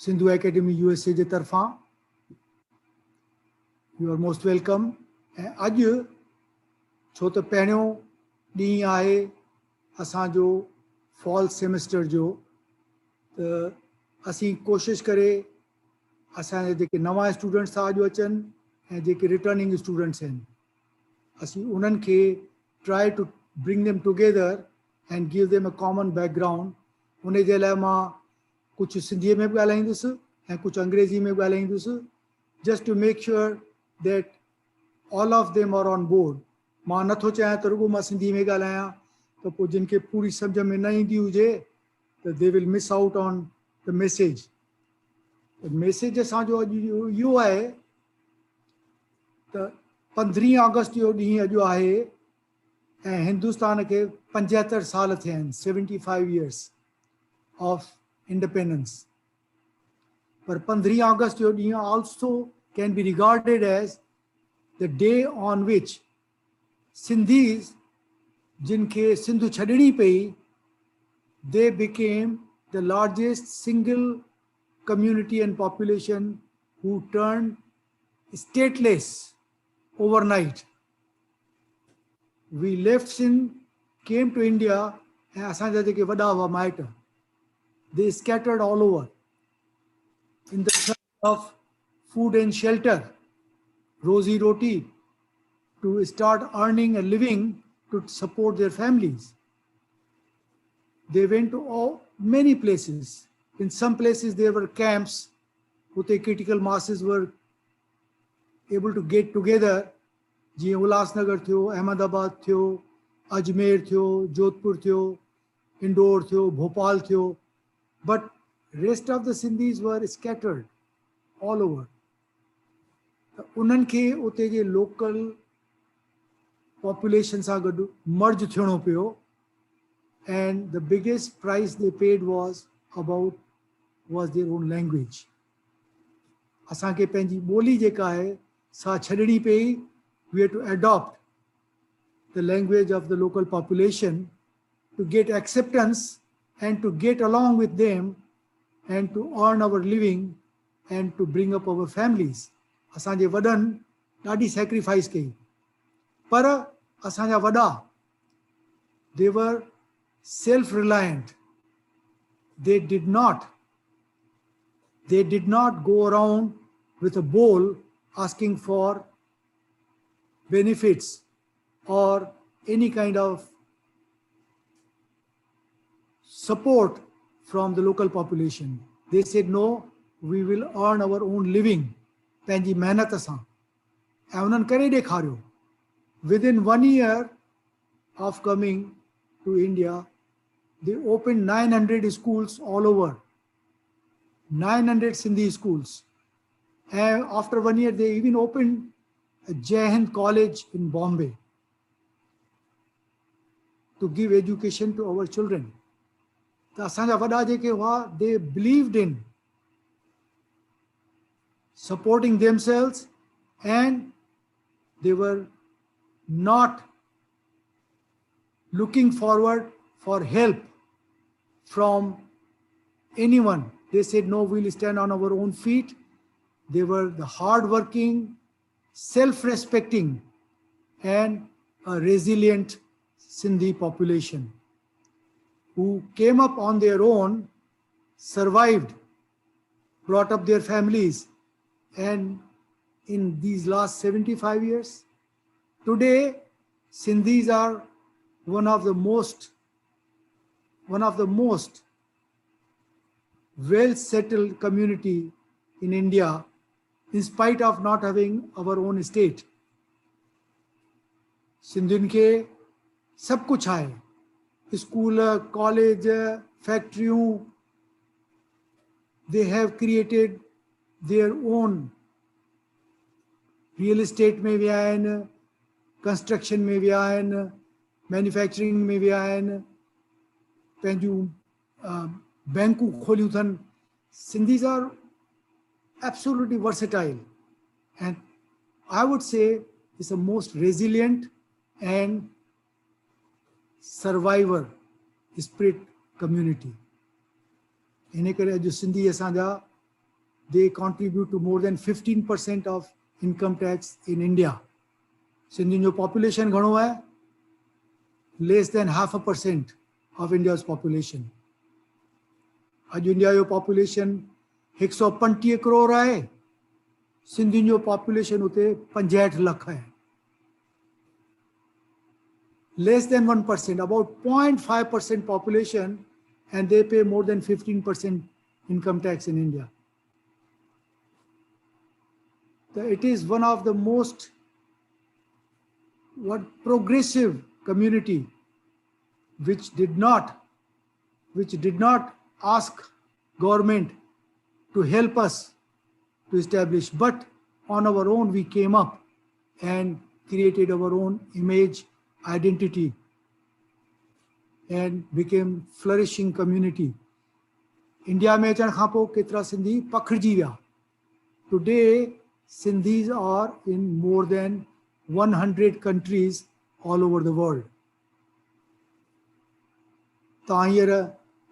Sindhu academy USA जे तरफां you are most welcome. ऐं अॼु छो त पहिरियों ॾींहुं आहे असांजो फॉल सेमेस्टर जो, त असीं कोशिशि करे असांजे जेके नवां स्टूडेंट्स था अॼु अचनि ऐं जेके रिटर्निंग स्टूडेंट्स आहिनि, असीं उन्हनि खे try to bring them together and give them a common background. उन जे लाइ मां कुझु सिंधीअ में बि ॻाल्हाईंदुसि ऐं कुझु अंग्रेज़ी में बि ॻाल्हाईंदुसि, just to make sure that all of them are on board. मां नथो चाहियां त रुॻो मां सिंधी में ॻाल्हायां त पोइ जिन खे पूरी सम्झ में न ईंदी हुजे त they will miss out on the message. Message असांजो अॼु इहो आहे त 15 अगस्त जो ॾींहुं अॼु आहे ऐं हिंदुस्तान खे 75 साल थिया आहिनि, 75 years ऑफ इंडिपेंडेंस। पर 15 अगस्त जो ॾींहुं also can be regarded as the day on which Sindhis जिन खे सिंध छॾणी पई, they became the largest single community and population who turned stateless overnight. We left Sindh, came to India, and असांजा जेके वॾा हुआ might, they scattered all over in the search of food and shelter, rozi roti, to start earning a living to support their families. They went to many places. In some places there were camps, where critical masses were able to get together. जीअं उल्हासनगर थियो, अहमदाबाद थियो, अजमेर थियो, जोधपुर थियो, इंदौर थियो, भोपाल थियो, but rest of the Sindhis were scattered all over. त उन्हनि खे उते जे लोकल पॉपुलेशन सां गॾु मर्ज थियणो पियो, and the biggest price they paid was their own language. असांखे पंहिंजी ॿोली जेका आहे सा छॾणी पई. We had to adopt the language of the local population to get acceptance and to get along with them and to earn our living and to bring up our families. असांजे वॾनि ॾाढी sacrifice कई, पर असांजा वॾा, they were self-reliant. They did not go around with a bowl asking for benefits or any kind of support from the local population. They said, no, we will earn our own living पंहिंजी मेहनत सां, ऐं उन्हनि करे ॾेखारियो. Within 1 year of coming to India, they opened 900 schools all over. 900 Sindhi schools. And after 1 year, they even opened a Jai Hind College in Bombay to give education to our children. The asanja vada jeke hua, they believed in supporting themselves, and they were not looking forward for help from anyone. They said, no, we'll stand on our own feet. They were the hard-working, self-respecting, and a resilient Sindhi population who came up on their own, survived, brought up their families, and in these last 75 years, today Sindhis are one of the most well-settled community in India, in spite of not having our own state. सिंधियुनि खे सभु कुझु आहे, school, college, फैक्ट्रियूं. They have created their own real estate में विया आहिनि, construction में विया आहिनि, मैन्युफैक्चरिंग में विया आहिनि, पंहिंजूं बैंकूं खोलियूं अथनि. Sindhis are absolutely versatile, and I would say it's the most resilient and survivor spirit community. इन करे अॼु सिंधी असांजा they contribute to more than 15% of income tax in India. Sindhi jo population घणो है? Less than 0.5% of India's population. आज India जो population 135 crore है, सिंधी जो population उते 65 लाख है. Less than 1%, about 0.5% population, and they pay more than 15% income tax in India. It is one of the most progressive community which did not ask government to help us to establish, but on our own we came up and created our own image, identity, and became flourishing community. India में अचण खां पोइ केतिरा सिंधी पखिड़िजी विया. Today Sindhis are in more than 100 countries all over the world. तव्हां हींअर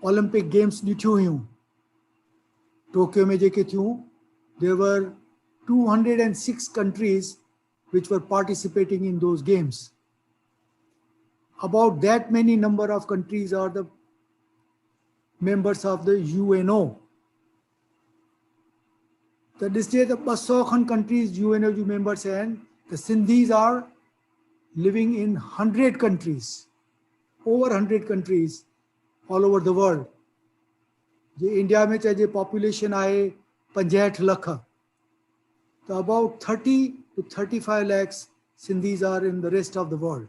Olympic games ॾिठियूं हुयूं Tokyo में जेके थियूं, there were 206 countries which were participating in those games. About that many number of countries are the members of the UNO. The district of 200 countries UNO members, and the Sindhis are living in 100 countries, over 100 countries all over the world. The India में चाहे population आए 65 lakh, so about 30 to 35 lakhs Sindhis are in the rest of the world.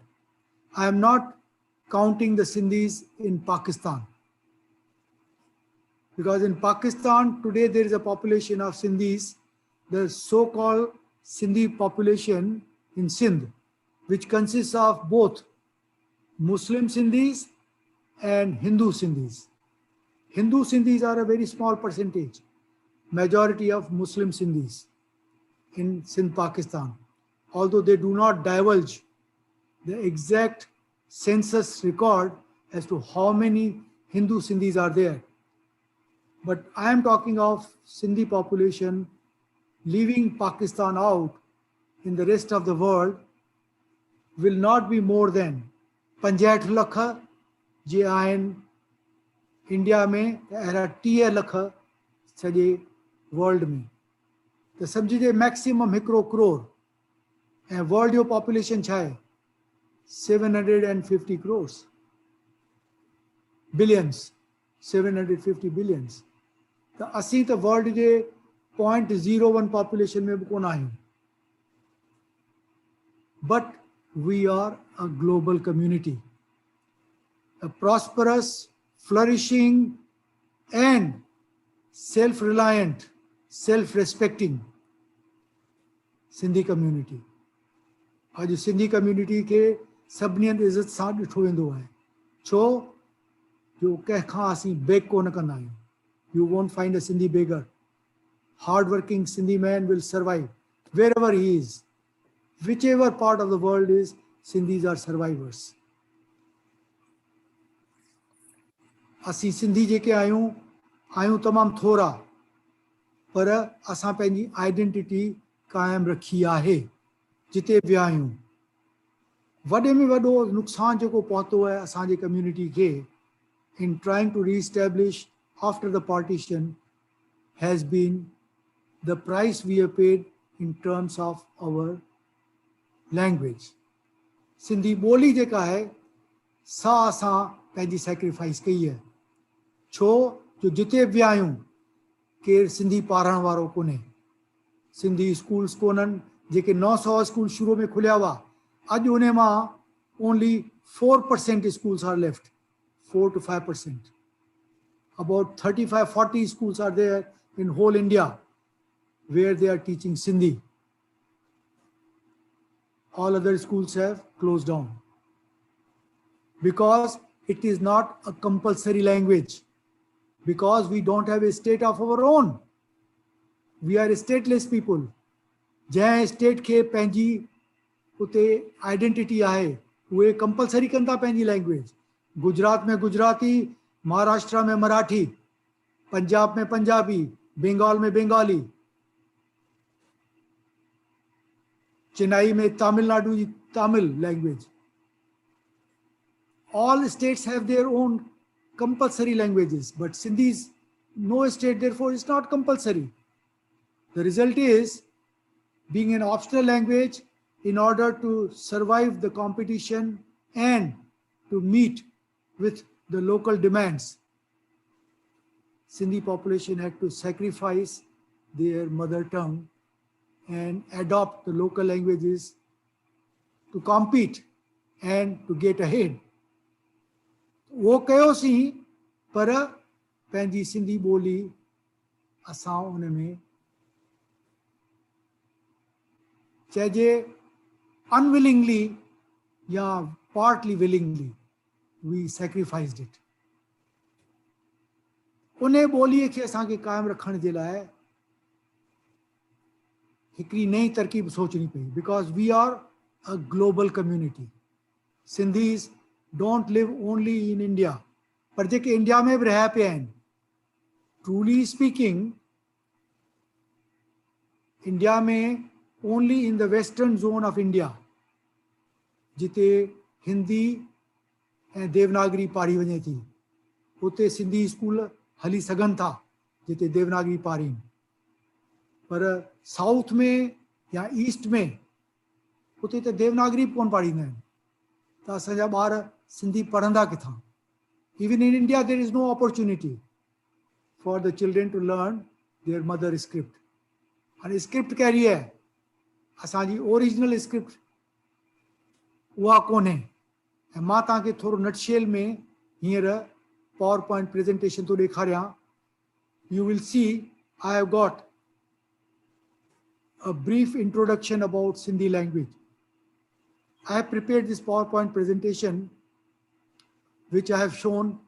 I am not counting the Sindhis in Pakistan, because in Pakistan today there is a population of Sindhis, the so-called Sindhi population in Sindh, which consists of both Muslim Sindhis and Hindu Sindhis. Hindu Sindhis are a very small percentage, majority of Muslim Sindhis in Sindh, Pakistan, although they do not divulge the exact census record as to how many Hindu Sindhis are there. But I am talking of Sindhi population leaving Pakistan out in the rest of the world will not be more than 65 lakh जे आहिनि India में, अहिड़ा 30 लख सॼे world में. त सम्झिजे maximum 1 crore, ऐं world जो population छा आहे 750 crores, billions, 750 billions. त असीं त वर्ल्ड जे 0.01 पॉपुलेशन में बि कोन आहियूं. But we are a global community, a prosperous, flourishing, and self-reliant, self-respecting Sindhi community. आज सिंधी कम्युनिटी खे सभिनी हंधि इज़त सां ॾिठो वेंदो आहे, छो जो कंहिंखां असीं बेग कोन कंदा आहियूं. You won't find a Sindhi beggar. Hard-working Sindhi man will survive wherever he is. Whichever part of the world is, Sindhis are survivors. असीं सिंधी जेके आहियूं तमामु थोरा, पर असां पंहिंजी आइडेंटिटी क़ाइमु रखी आहे जिते बि आहियूं. वॾे में वॾो नुक़सानु जेको पहुतो आहे असांजे कम्युनिटी खे in trying to re-establish after the partition has been the price we have paid in terms of our language. Sindhi ॿोली जेका आहे सा असां पंहिंजी सेक्रीफाइस कई आहे, छो जो जिते बि आहियूं केरु सिंधी पढ़ण वारो कोन्हे. सिंधी स्कूल्स कोन्हनि, जेके 900 स्कूल शुरू में खुलिया हुआ, अॼु उन मां only 4% schools are left, 4 to 5%. About 35-40 schools are there in whole India where they are teaching Sindhi. All other schools have closed down because it is not a compulsory language, because we don't have a state of our own. We are stateless people. जंहिं state खे पंहिंजी उते identity आहे उहे compulsory कनि था पंहिंजी language. Gujarat में गुजराती, महाराष्ट्र में मराठी, पंजाब में पंजाबी, बंगाल में बंगाली, चेन्नई में तमिलनाडु जी Tamil language. All states have their own compulsory languages, but Sindhi is no state, therefore it's not compulsory. The result is being an optional language in order to survive the competition and to meet with the local demands. Sindhi population had to sacrifice their mother tongue and adopt the local languages to compete and to get ahead. वो कयोसीं, पर पंहिंजी सिंधी ॿोली असां उन में चइजे unwillingly या partly willingly we sacrificed it. उन ॿोलीअ खे असांखे क़ाइमु रखण जे लाइ हिकिड़ी नई तरकीब सोचणी पई, because we are a global community. Sindhis don't live only in India, पर जेके इंडिया में भी रह पिया आहिनि. Truly speaking, इंडिया में only in the western zone of India, जिते हिंदी ऐं देवनागरी पाढ़ी वञे थी, उते सिंधी स्कूल हली सघनि था जिते देवनागरी पाढ़ीनि. पर साउथ में या ईस्ट में उते त देवनागरी कोन पाढ़ींदा आहिनि, त असांजा ॿार सिंधी पढ़ंदा किथां? Even in India, there is no opportunity for the children to learn their mother script. And script कहिड़ी है? असांजी ओरिजिनल स्क्रिप्ट उहा कोन्हे. ऐं मां तव्हांखे थोरो नटशेल में हींअर पावर पॉइंट प्रेज़ेंटेशन थो ॾेखारियां. You will see I have got a brief introduction about Sindhi language. I have prepared this PowerPoint presentation which I have shown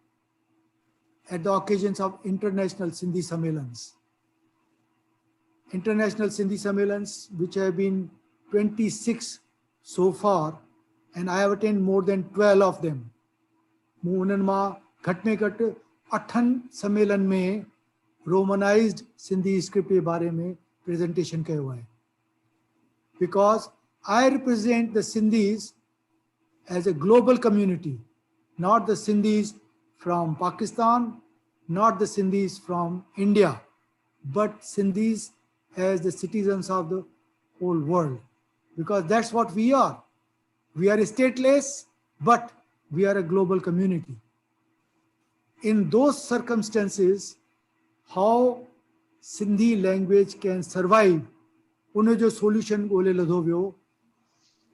at the occasions of International Sindhi Sammelans. International Sindhi Sammelans, which have been 26 so far, and I have attended more than 12 of them. मूं उन्हनि मां घटि में घटि 8 सम्मेलन में Romanised Sindhi script जे बारे में प्रेज़ेंटेशन कयो आहे. Because I represent the Sindhis as a global community, not the Sindhis from Pakistan, not the Sindhis from India, but Sindhis as the citizens of the whole world. Because that's what we are. We are stateless, but we are a global community. In those circumstances, how Sindhi language can survive, उन जो solution ॻोल्हे लधो वियो.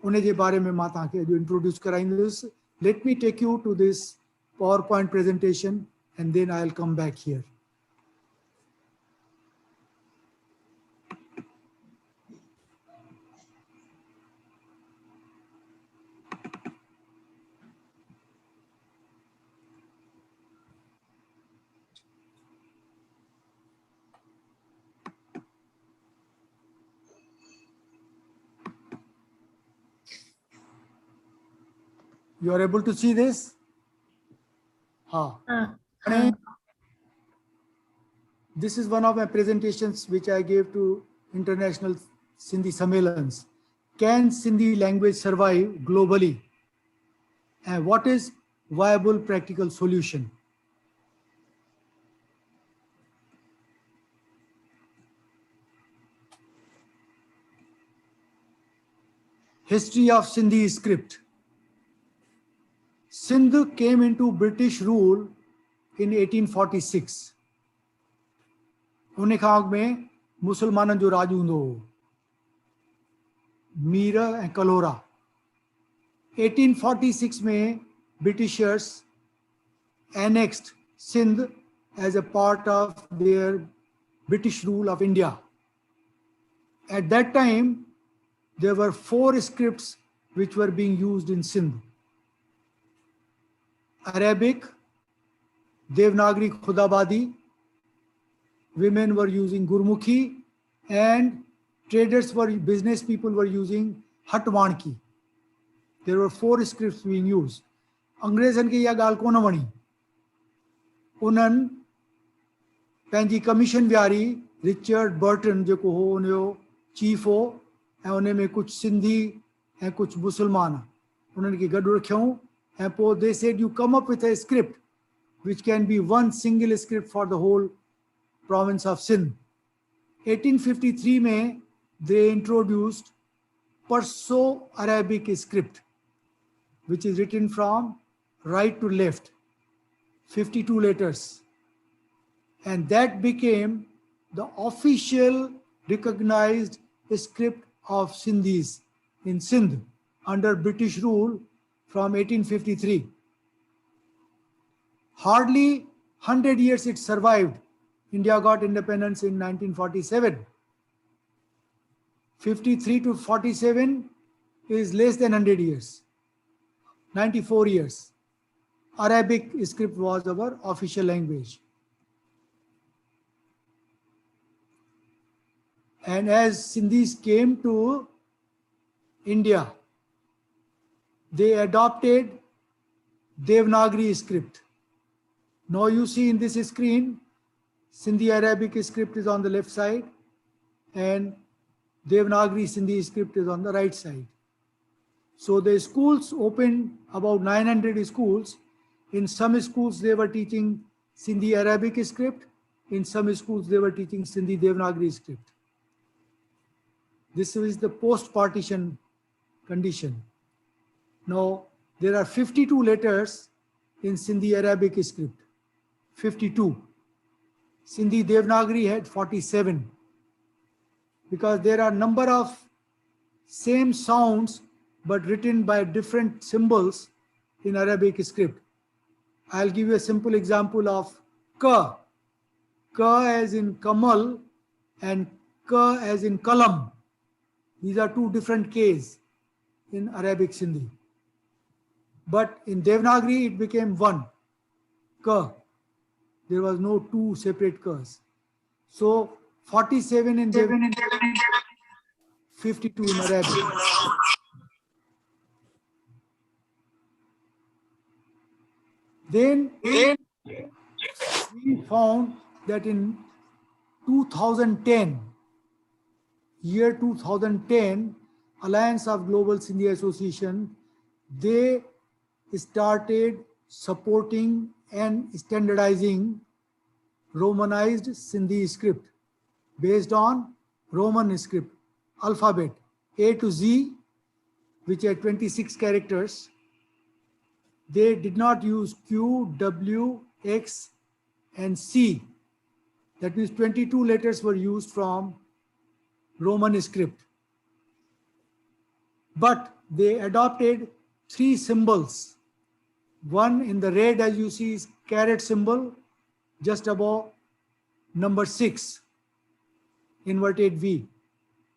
उन जे बारे में मां तव्हांखे अॼु introduce कराईंदुसि. Let me take you to this PowerPoint presentation and then I'll come back here. You are able to see this? This is one of my presentations which I gave to International Sindhi Sammelans. Can Sindhi language survive globally? And what is viable practical solution? History of Sindhi script. Sindh came into British rule in 1846. उन खां अॻु में मुसलमाननि जो राज हूंदो हो, मीर ऐं कलोरा. 1846 में Britishers annexed Sindh as a part of their British rule of India. At that time, there were 4 scripts which were being used in Sindh: Arabic, Devanagari Khudabadi, women were using Gurmukhi, and business people were using Hatwanki. There were 4 scripts being used. अंग्रेजन खे इहा ॻाल्हि कोन वणी. उन्हनि पंहिंजी commission Vihari Richard Burton जेको हो उनजो chief हो ऐं उन में कुझु सिंधी ऐं कुझु मुस्लमान उन्हनि खे गॾु रखियऊं ऐं पोइ they said you come up with a script which can be one single script for the whole province of Sindh. 1853 में they introduced Perso-Arabic script, which is written from right to left, 52 letters. And that became the official recognized script of Sindhis in Sindh under British rule from 1853. Hardly 100 years it survived. India got independence in 1947. 53 to 47 is less than 100 years, 94 years. Arabic script was our official language. And as Sindhis came to India, they adopted Devanagari script. Now you see in this screen, Sindhi Arabic script is on the left side and Devanagari Sindhi script is on the right side. So the schools opened, about 900 schools. In some schools they were teaching Sindhi Arabic script. In some schools they were teaching Sindhi Devanagari script. This is the post-partition condition. Now there are 52 letters in Sindhi Arabic script. 52. Sindhi Devanagari had 47 because there are number of same sounds but written by different symbols in Arabic script. I'll give you a simple example of ka. Ka as in Kamal and ka as in Kalam. These are two different Ks in Arabic Sindhi. But in Devanagari it became one, ka. There was no two separate Ks. So 47 in Devanagari, 52 in Arabic. Then we found that in 2010, year 2010, Alliance of Global Sindhi Association, they started supporting and standardizing Romanized Sindhi script based on Roman script, alphabet A to Z, which are 26 characters. They did not use Q, W, X, and C. That means 22 letters were used from Roman script. But they adopted 3 symbols. One in the red, as you see, is caret symbol, just above number 6, inverted V,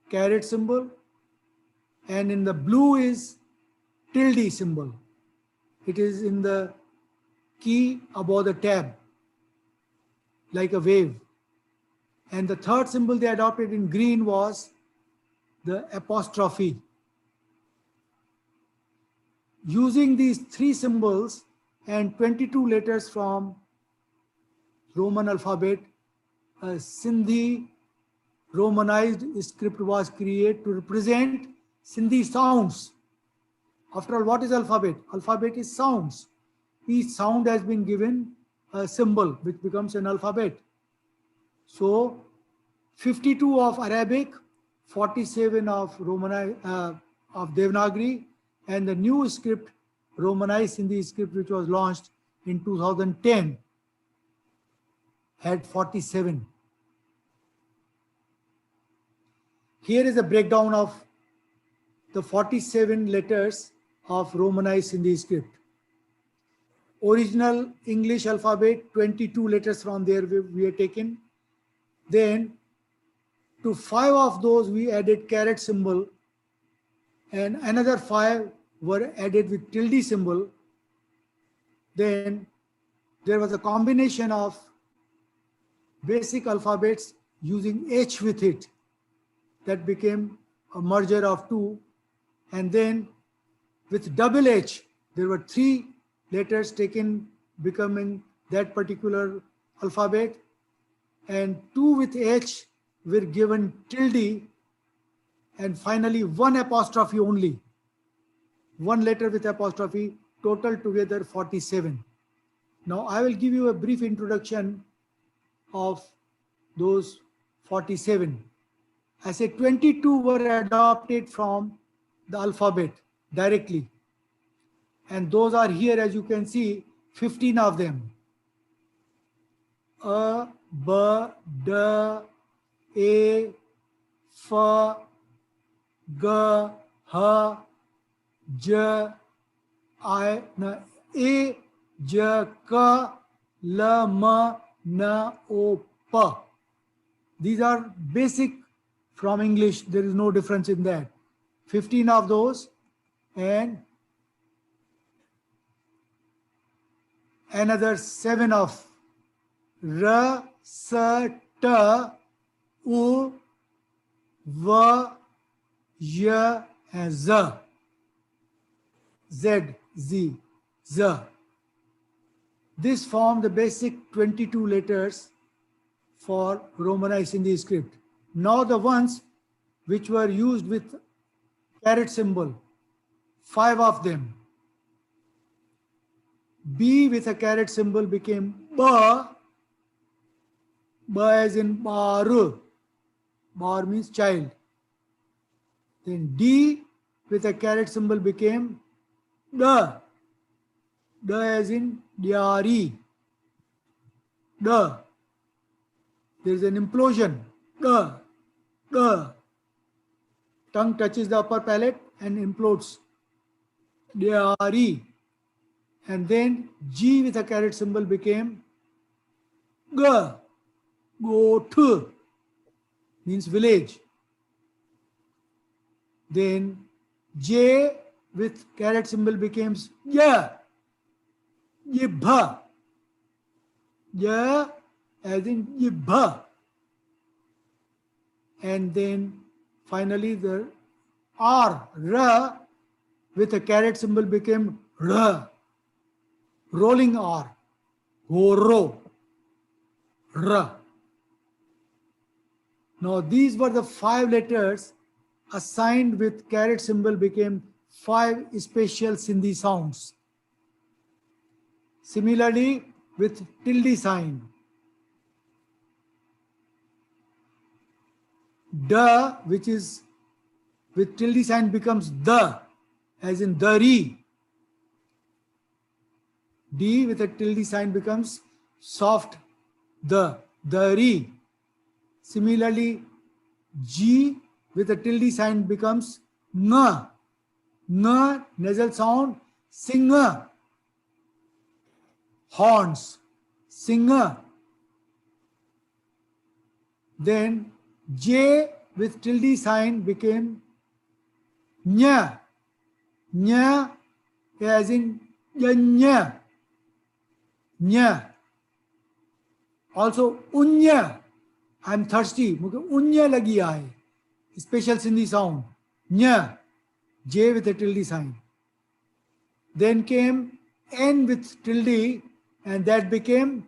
caret symbol. And in the blue is tilde symbol. It is in the key above the tab, like a wave. And the third symbol they adopted in green was the apostrophe. Using these 3 symbols and 22 letters from Roman alphabet, a Sindhi Romanized script was created to represent Sindhi sounds. After all, what is alphabet? Alphabet is sounds. Each sound has been given a symbol which becomes an alphabet. So 52 of Arabic, 47 of Devanagari, and the new script, Romanized Sindhi script, which was launched in 2010, had 47. Here is a breakdown of the 47 letters of Romanized Sindhi script. Original English alphabet, 22 letters from there we are taken. Then to 5 of those we added caret symbol, and another 5 were added with tilde symbol. Then there was a combination of basic alphabets using H with it. That became a merger of 2. And then with double H, there were 3 letters taken becoming that particular alphabet. and 2 with H were given tilde, and finally 1 apostrophe only. 1 letter with apostrophe, total together 47. Now I will give you a brief introduction of those 47. I said 22 were adopted from the alphabet directly. And those are here, as you can see, 15 of them. A, B, D, A, F, G, H, J, I, A, J, K, L, M, N, O, P. These are basic from English. There is no difference in that. 15 of those, and another 7 of R, S, T, U, V, Y, and Z. Z, Z, Z. This form the basic 22 letters for Romanized Hindi script. Now the ones which were used with caret symbol, 5 of them. B with a caret symbol became B. B as in bar. Bar means child. Then D with a caret symbol became D. D as in diary. D. There is an implosion. D. D. Tongue touches the upper palate and implodes. Diary. And then G with a caret symbol became G. Goth means village. Then J with caret symbol becomes Ya. Yibha. Ya as in Yibha. And then finally the R, Ra with a caret symbol became Ra. Rolling R. Goro. Ra. Now these were the 5 letters assigned with caret symbol became 5 special Sindhi sounds. Similarly with tilde sign. Da, which is with tilde sign becomes the, as in dari. D with a tilde sign becomes soft the, dari. Similarly, G with a tilde sign becomes nga. Nga, nasal sound, singer. Horns, singer. Then J with tilde sign became nya. Nya as in yanya. Nya. Also unya. I'm thirsty. मुझे उन्या लगी आए. Special Sindhi sound. Nya. J with a tilde sign. Then came N with tilde, and that became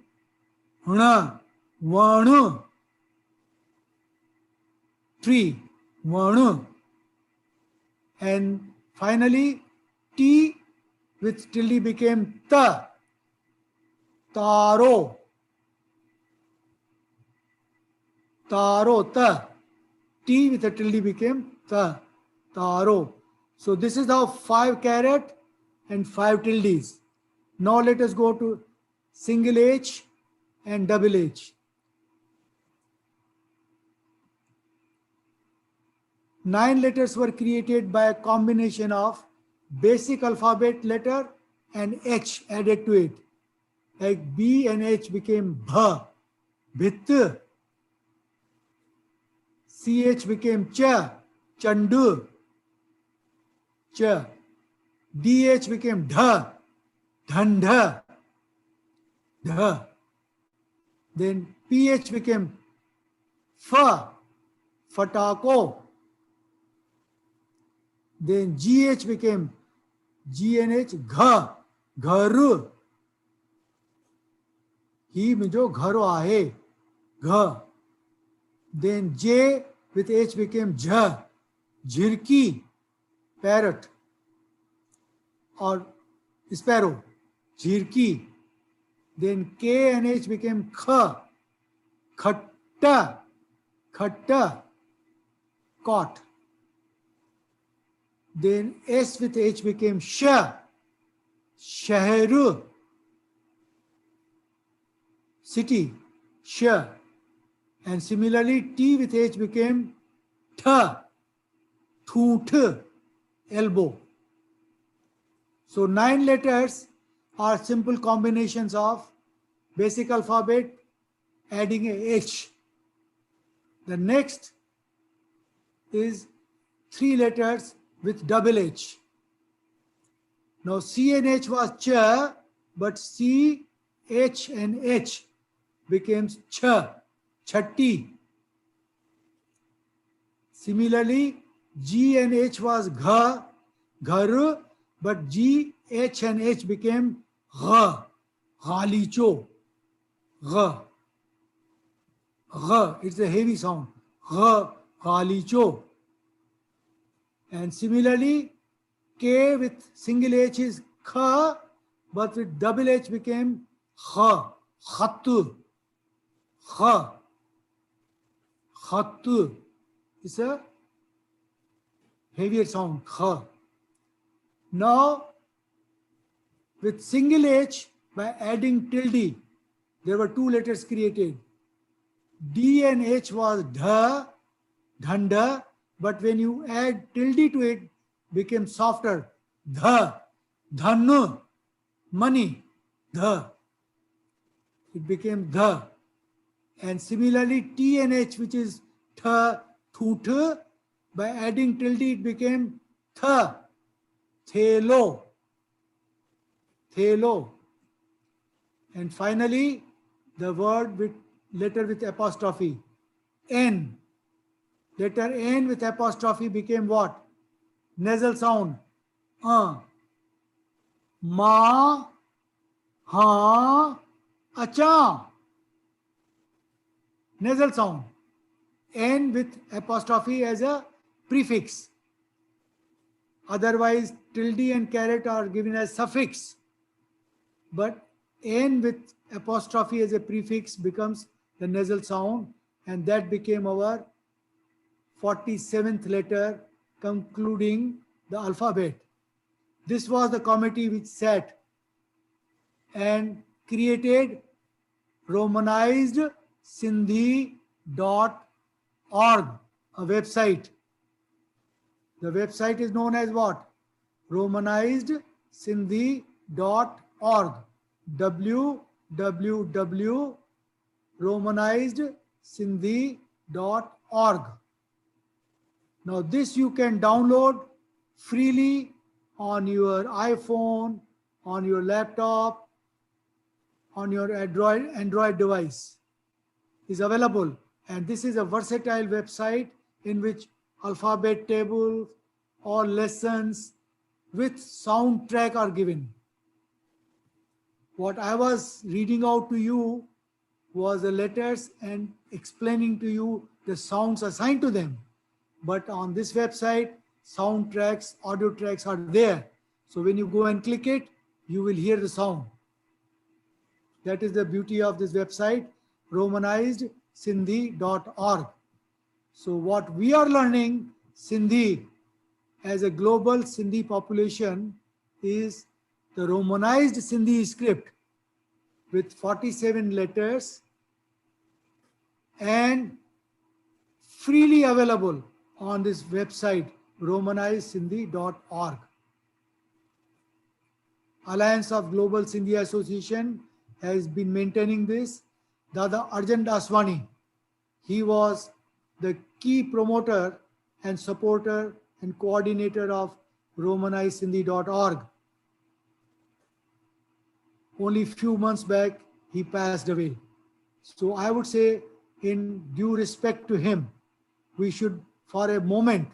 hna. Vanu. Tree. Vanu. And finally T with tilde became ta. Taro. Taro, ta. T with a tilde became ta. Taro. So this is how 5 caret and 5 tildes. Now let us go to single H and double H. 9 letters were created by a combination of basic alphabet letter and H added to it. Like B and H became Bha, Bhit. CH became Cha, Chandu, Cha. DH became Dha, Dhanda, Dha. Then PH became Fa, Fatako. Then GH became GNH, Gha, Gharu. He में जो घर आहे. Gha. Then J with H became Jha, Jhirki, parrot or sparrow, Jhirki. Then K and H became Kha, Khatta, Khatta, caught. Then S with H became Sha, Shahru, city, Sha. And similarly, T with H became Tha, Thoot, elbow. So 9 letters are simple combinations of basic alphabet adding a H. The next is 3 letters with double H. Now C and H was Cha, but C, H and H becomes Cha, Chatti. Similarly, G and H was Gha, Ghar, but G, H and H became Gha, Ghalicho, Gha. Gha, it's a heavy sound. Gha, Ghalicho. And similarly, K with single H is Kha, but with double H became Kha, Khattu, Kha, Khattu. It's a heavier sound, Kha. Now, with single H, by adding tilde, there were 2 letters created. D and H was Dha, Dhanda, but when you add tilde to it, became softer. Dha, Dhannu, money, Dha. It became Dha. And similarly, T and H, which is Tha, Thoot, by adding tilde, it became Tha, Thelo, Thelo. And finally, the word with letter with apostrophe, N. Letter N with apostrophe became what? Nasal sound. Ma, ha, acha. Nasal sound. N with apostrophe as a prefix. Otherwise, tilde and caret are given as suffix. But N with apostrophe as a prefix becomes the nasal sound, and that became our 47th letter concluding the alphabet. This was the committee which sat and created Romanized Sindhi.org, a website. The website is known as what? Romanized Sindhi.org. www.romanizedSindhi.org. Now this you can download freely on your iPhone, on your laptop, on your Android device. Is available, and this is a versatile website in which alphabet table or lessons with soundtrack are given. What I was reading out to you was the letters and explaining to you the sounds assigned to them. But on this website, soundtracks, audio tracks are there. So when you go and click it, you will hear the sound. That is the beauty of this website, romanizedSindhi.org. So what we are learning, Sindhi, as a global Sindhi population, is the Romanized Sindhi script with 47 letters and freely available on this website, romanizedSindhi.org. Alliance of Global Sindhi Association has been maintaining this. Dada Arjan Daswani, he was the key promoter and supporter and coordinator of romanizedSindhi.org. Only few months back, he passed away. So I would say, in due respect to him, we should for a moment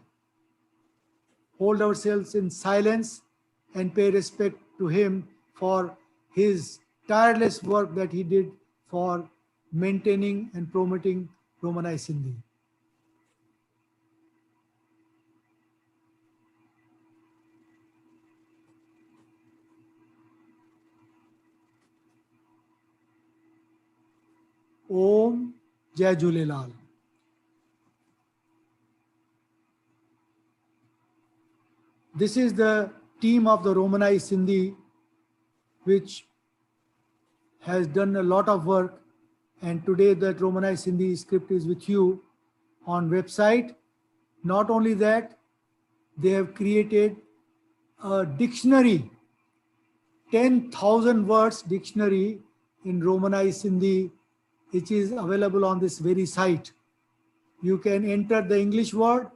hold ourselves in silence and pay respect to him for his tireless work that he did for maintaining and promoting Romanized Sindhi. Om Jai Jhulelal. This is the team of the Romanized Sindhi, which has done a lot of work, and today that Romanized Sindhi script is with you on website. Not only that, they have created a dictionary, 10,000 words dictionary in Romanized Sindhi, which is available on this very site. You can enter the English word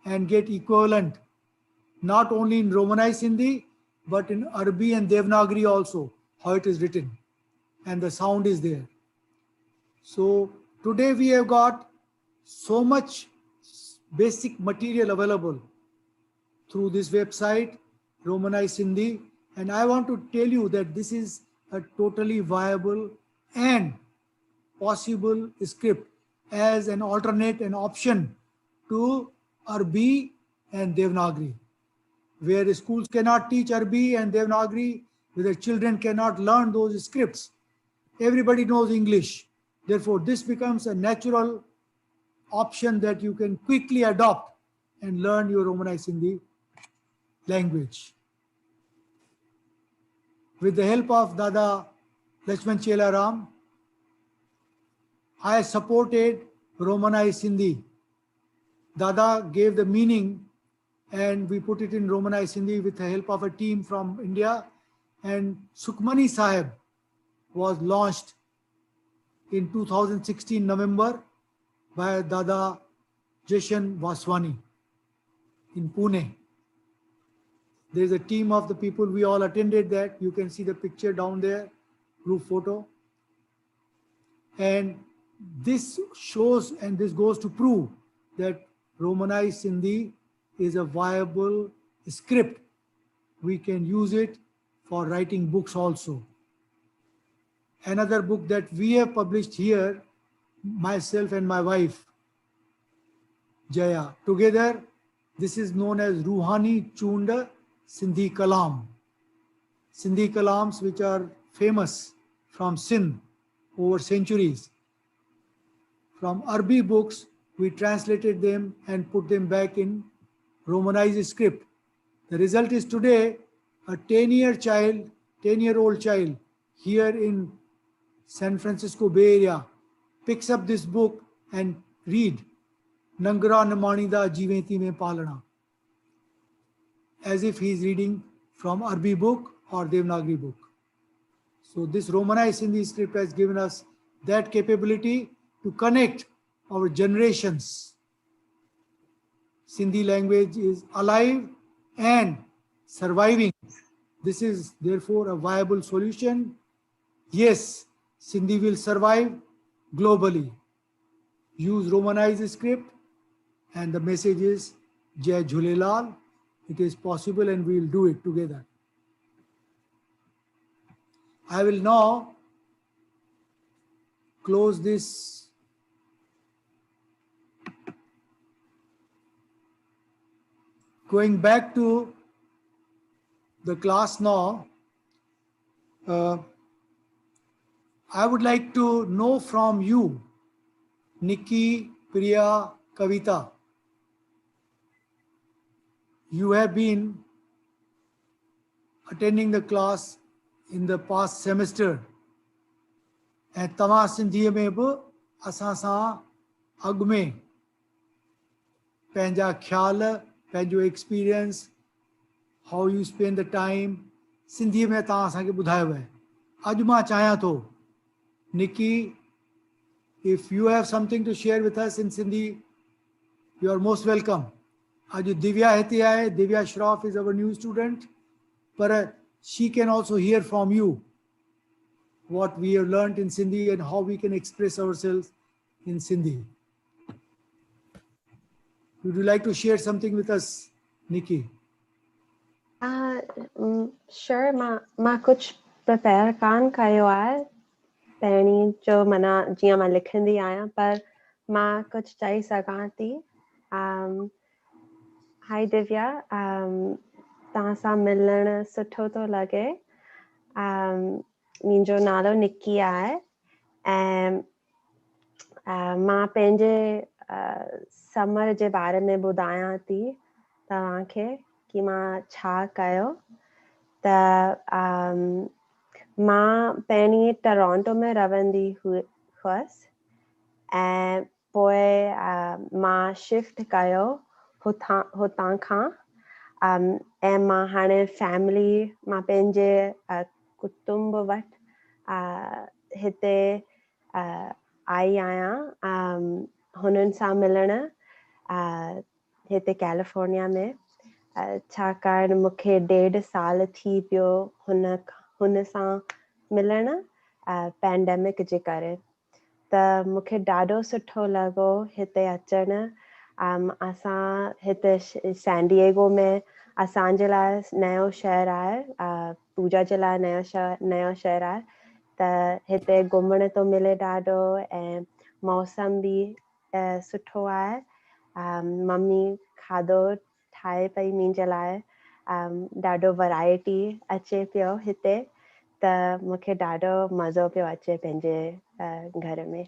and get equivalent, not only in Romanized Sindhi, but in Arabic and Devanagari also, how it is written, and the sound is there. So today we have got so much basic material available through this website, Romanized Sindhi, and I want to tell you that this is a totally viable and possible script as an alternate and option to Arabic and Devanagari. Where schools cannot teach Arabic and Devanagari, where the children cannot learn those scripts. Everybody knows English. Therefore, this becomes a natural option that you can quickly adopt and learn your Romanized Sindhi language. With the help of Dada Lakshman Chela Ram, I supported Romanized Sindhi. Dada gave the meaning and we put it in Romanized Sindhi with the help of a team from India, and Sukhmani Sahib was launched in 2016 November by Dada Jashan Vaswani in Pune. There's a team of the people, we all attended that. You can see the picture down there, group photo. And this shows and this goes to prove that Romanized Sindhi is a viable script. We can use it for writing books also. Another book that we have published here, myself and my wife, Jaya, together, this is known as Ruhani Chunda Sindhi Kalam. Sindhi Kalams which are famous from Sindh over centuries. From Arabic books, we translated them and put them back in Romanized script. The result is today a 10-year-old child here in San Francisco Bay Area picks up this book and read Nangara Namanida Jiveti Me Palana, as if he is reading from Arabic book or Devanagari book. So this Romanized Sindhi script has given us that capability to connect our generations. Sindhi language is alive and surviving. This is therefore a viable solution. Yes, Sindhi will survive globally. Use Romanized script and the message is Jai Jhulelal. It is possible and we will do it together. I will now close this going back to the class now. I would like to know from you, Nikki, Priya, Kavita. You have been attending the class in the past semester. And तव्हां सिंधीअ में बि असां सां अॻु में पंहिंजा ख़्याल, पंहिंजो experience, how you spend the time, सिंधीअ में तव्हां असांखे ॿुधायो आहे. अॼु मां चाहियां थो, Nikki, if you have something to share with us in Sindhi, you are most welcome. अॼु दिव्या हिते आहे. Divya Shroff is our new student, but she can also hear from you what we have learned in Sindhi and how we can express ourselves in Sindhi. Would you like to share something with us, Nikki? Sure, ma kuch prepare kan kayo hai पहिरीं जो माना जीअं मां लिखंदी आहियां पर मां कुझु चई सघां थी। हाय दिव्या, तव्हां सां मिलणु सुठो थो लॻे। मुंहिंजो नालो निक्की आहे ऐं मां पंहिंजे समर जे बारे में ॿुधायां थी तव्हांखे कि मां छा कयो। त मां पहिरीं टोरंटो में रहंदी हुअसि ऐं पोइ मां शिफ्ट कयो हुतां खां ऐं मां हाणे फैमिली मां पंहिंजे कुटुंब वटि हिते आई आहियां हुननि सां मिलणु हिते कैलिफोर्निया में, छाकाणि मूंखे 1.5 साल थी पियो हुन सां मिलणु पैंडेमिक जे करे। त मूंखे ॾाढो सुठो लॻो हिते अचणु। असां हिते सैन डिएगो में असांजे लाइ नयो शहर आहे, पूजा जे लाइ नयो शहर आहे। त हिते घुमण थो मिले ॾाढो ऐं मौसम बि सुठो आहे। मम्मी खाधो ठाहे पई मुंहिंजे लाइ, ॾाढो वैरायटी अचे पियो हिते। त मूंखे ॾाढो मज़ो पियो अचे पंहिंजे घर में।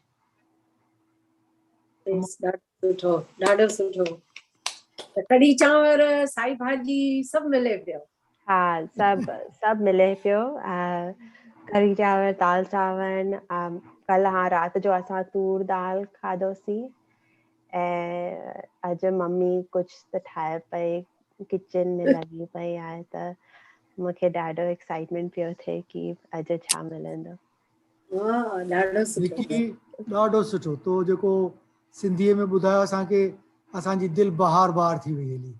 ॾाढो सुठो। त कढ़ी चांवर, साई भाॼी सभु मिले पियो? हा, सभु मिले पियो। कढ़ी चांवर, दाल चांवर, कल्ह राति जो असां तूर दाल खाधोसीं ऐं अॼु मम्मी कुझु त ठाहे पई, किचन में लॻी पई आहे। त मूंखे ॾाढो एक्साइटमेंट पियो थिए कि अॼु छा मिलंदो। ॾाढो सुठो। ॾाढो सुठो। तो जेको सिंधीअ में ॿुधायो असांखे, असांजी दिलि बहार बहार थी वई हली।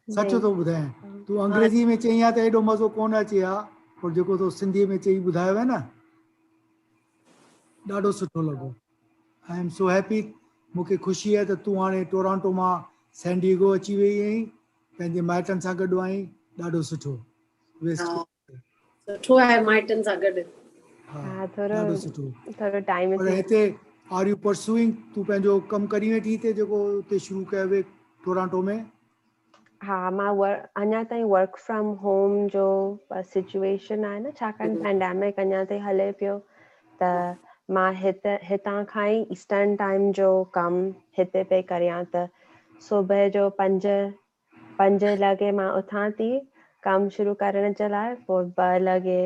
सच थो ॿुधायां। तूं अंग्रेजी में चई आहे त एॾो मज़ो कोन अचे हा, पर जेको तो सिंधीअ में चई ॿुधायो आहे न, ॾाढो सुठो लॻो। I am so happy. मूंखे ख़ुशी आहे त तूं हाणे टोरंटो मां सैन डिएगो अची वई आहीं, पंहिंजे माइटनि सां गॾु आहीं। ॾाढो सुठो। सुठो आहे माइटनि सां गॾु। हा, ॾाढो सुठो। थोरो टाइम पर हिते आर यू परसूइंग, तूं पंहिंजो कमु करी वेठी हिते जेको हुते शुरू कयो हुए टोरंटो में? हा, मां अञा ताईं वर्क फ्रॉम होम जो सिचुएशन आहे न, छाकाणि पैंडेमिक अञा ताईं हले पियो। त मां हितां खां ई ईस्टर्न टाइम जो कमु हिते पई करियां। त सुबुह जो 5 लॻे मां उथां थी कमु शुरू करण जे लाइ, पोइ 2 लॻे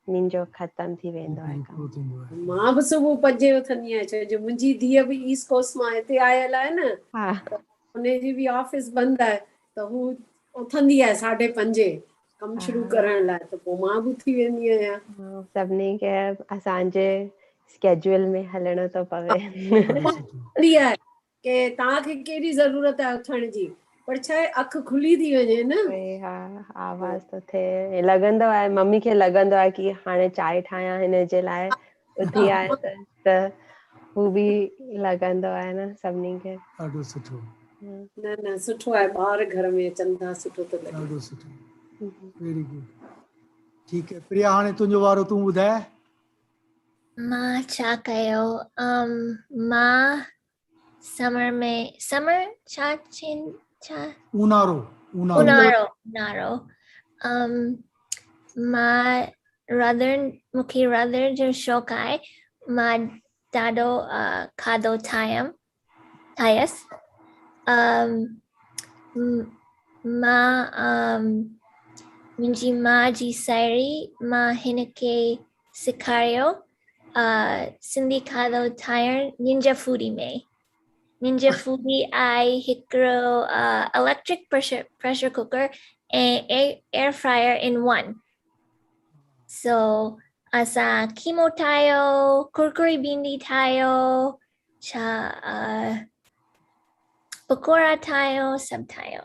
मुंहिंजो ख़तम थी वेंदो आहे कमु। मां बि सुबुह 5 उथंदी आहियां, छो जो मुंहिंजी धीअ बि ईस्ट कोस्ट मां हिते आयल आहे न। हा, हुनजी बि ऑफिस बंदि आहे त हू उथंदी आहे 5:30 कमु शुरू करण लाइ। त पोइ मां बि उथी वेंदी आहियां। सभिनी खे असांजे स्केड्यूल में हलणो थो पवे। आहे की तव्हांखे कहिड़ी ज़रूरत आहे उथण जी, पर छा आहे अखि खुली थी वञे न। हा, आवाज़ तो थिए, लॻंदो आहे मम्मी खे लॻंदो आहे कि हाणे चांहि ठाहियां हिन जे लाइ, उथी आहे त हू बि लॻंदो आहे न सभिनी खे। ॾाढो सुठो। न सुठो आहे, ॿार घर में अचनि था, सुठो थो लॻे। ॾाढो सुठो, वेरी गुड। ठीकु आहे प्रिया, हाणे तुंहिंजो वारो, तूं ॿुधाए। मां छा कयो? मां समर ऊन्हारो। मूंखे रधण जो शौक़ु आहे। मां ॾाढो खाधो ठाहियसि। मां मुंहिंजी माउ जी साहेड़ी, मां हिनखे सेखारियो सिंधी खाधो ठाहिण निंजा फूडी में। निंजा फूडी आहे हिकिड़ो इलेक्ट्रिक प्रेशर कुकर ऐं एयर फ्रायर इन वन। सो असां कीमो ठाहियो, कुरकुरी भिंडी ठाहियो, पकोड़ा ठाहियो, सभु ठाहियो।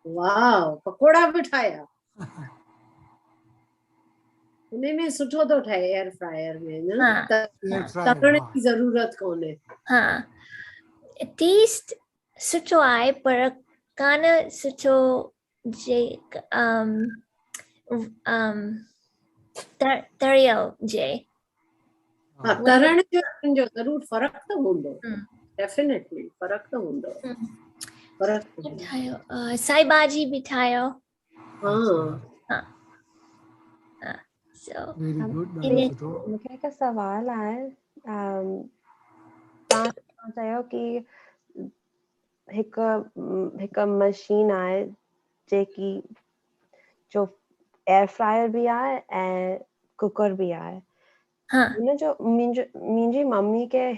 वाह, पकोड़ा बि ठाहिया। उनमें सुठो थो ठहे एयर फ्रायर में न, तकण जी ज़रूरत कोन्हे। हा, टेस्ट सुठो आहे पर कान सुठो जे तरियल जे। हा तरण जो जो ज़रूर फ़र्क़ु त हूंदो हम्म। डेफिनेटली फ़र्क़ु त हूंदो फ़र्क़ु त हूंदो। ठाहियो साई भाॼी बि ठाहियो हाँ so वेरी गुड, ॾाढो इन सुठो। मूंखे हिकु सवाल आहे तव्हां चयो कि हिकु मशीन आहे जेकी जो एयर फ्रायर बि आहे ऐं कुकर बि आहे। हाँ हुन जो मुंहिंजी मम्मी खे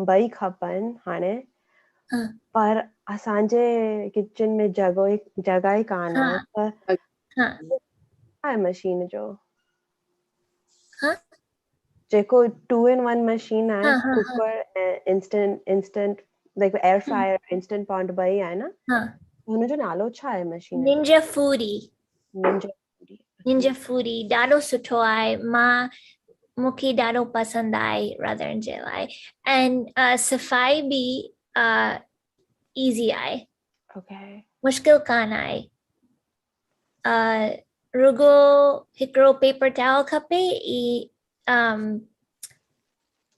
ॿई खपनि हाणे, हाँ पर असांजे किचन में जॻह ई कान आहे, त हाँ छा आहे मशीन जो हाँ जेको 2-in-1 मशीन आहे, हाँ हाँ कुकर ऐं instant like air fryer instant pot ॿई आहे न, हाँ हुनजो नालो छा आहे मशीन जो? निंजा फूडी निंजा फूडी ॾाढो सुठो आहे। मूंखे ॾाढो पसंदि आहे रधण जे लाइ ऐं सफ़ाई बि ईज़ी आहे, ओके मुश्किल कान आहे। रुगो हिकिड़ो पेपर टॉवल खपे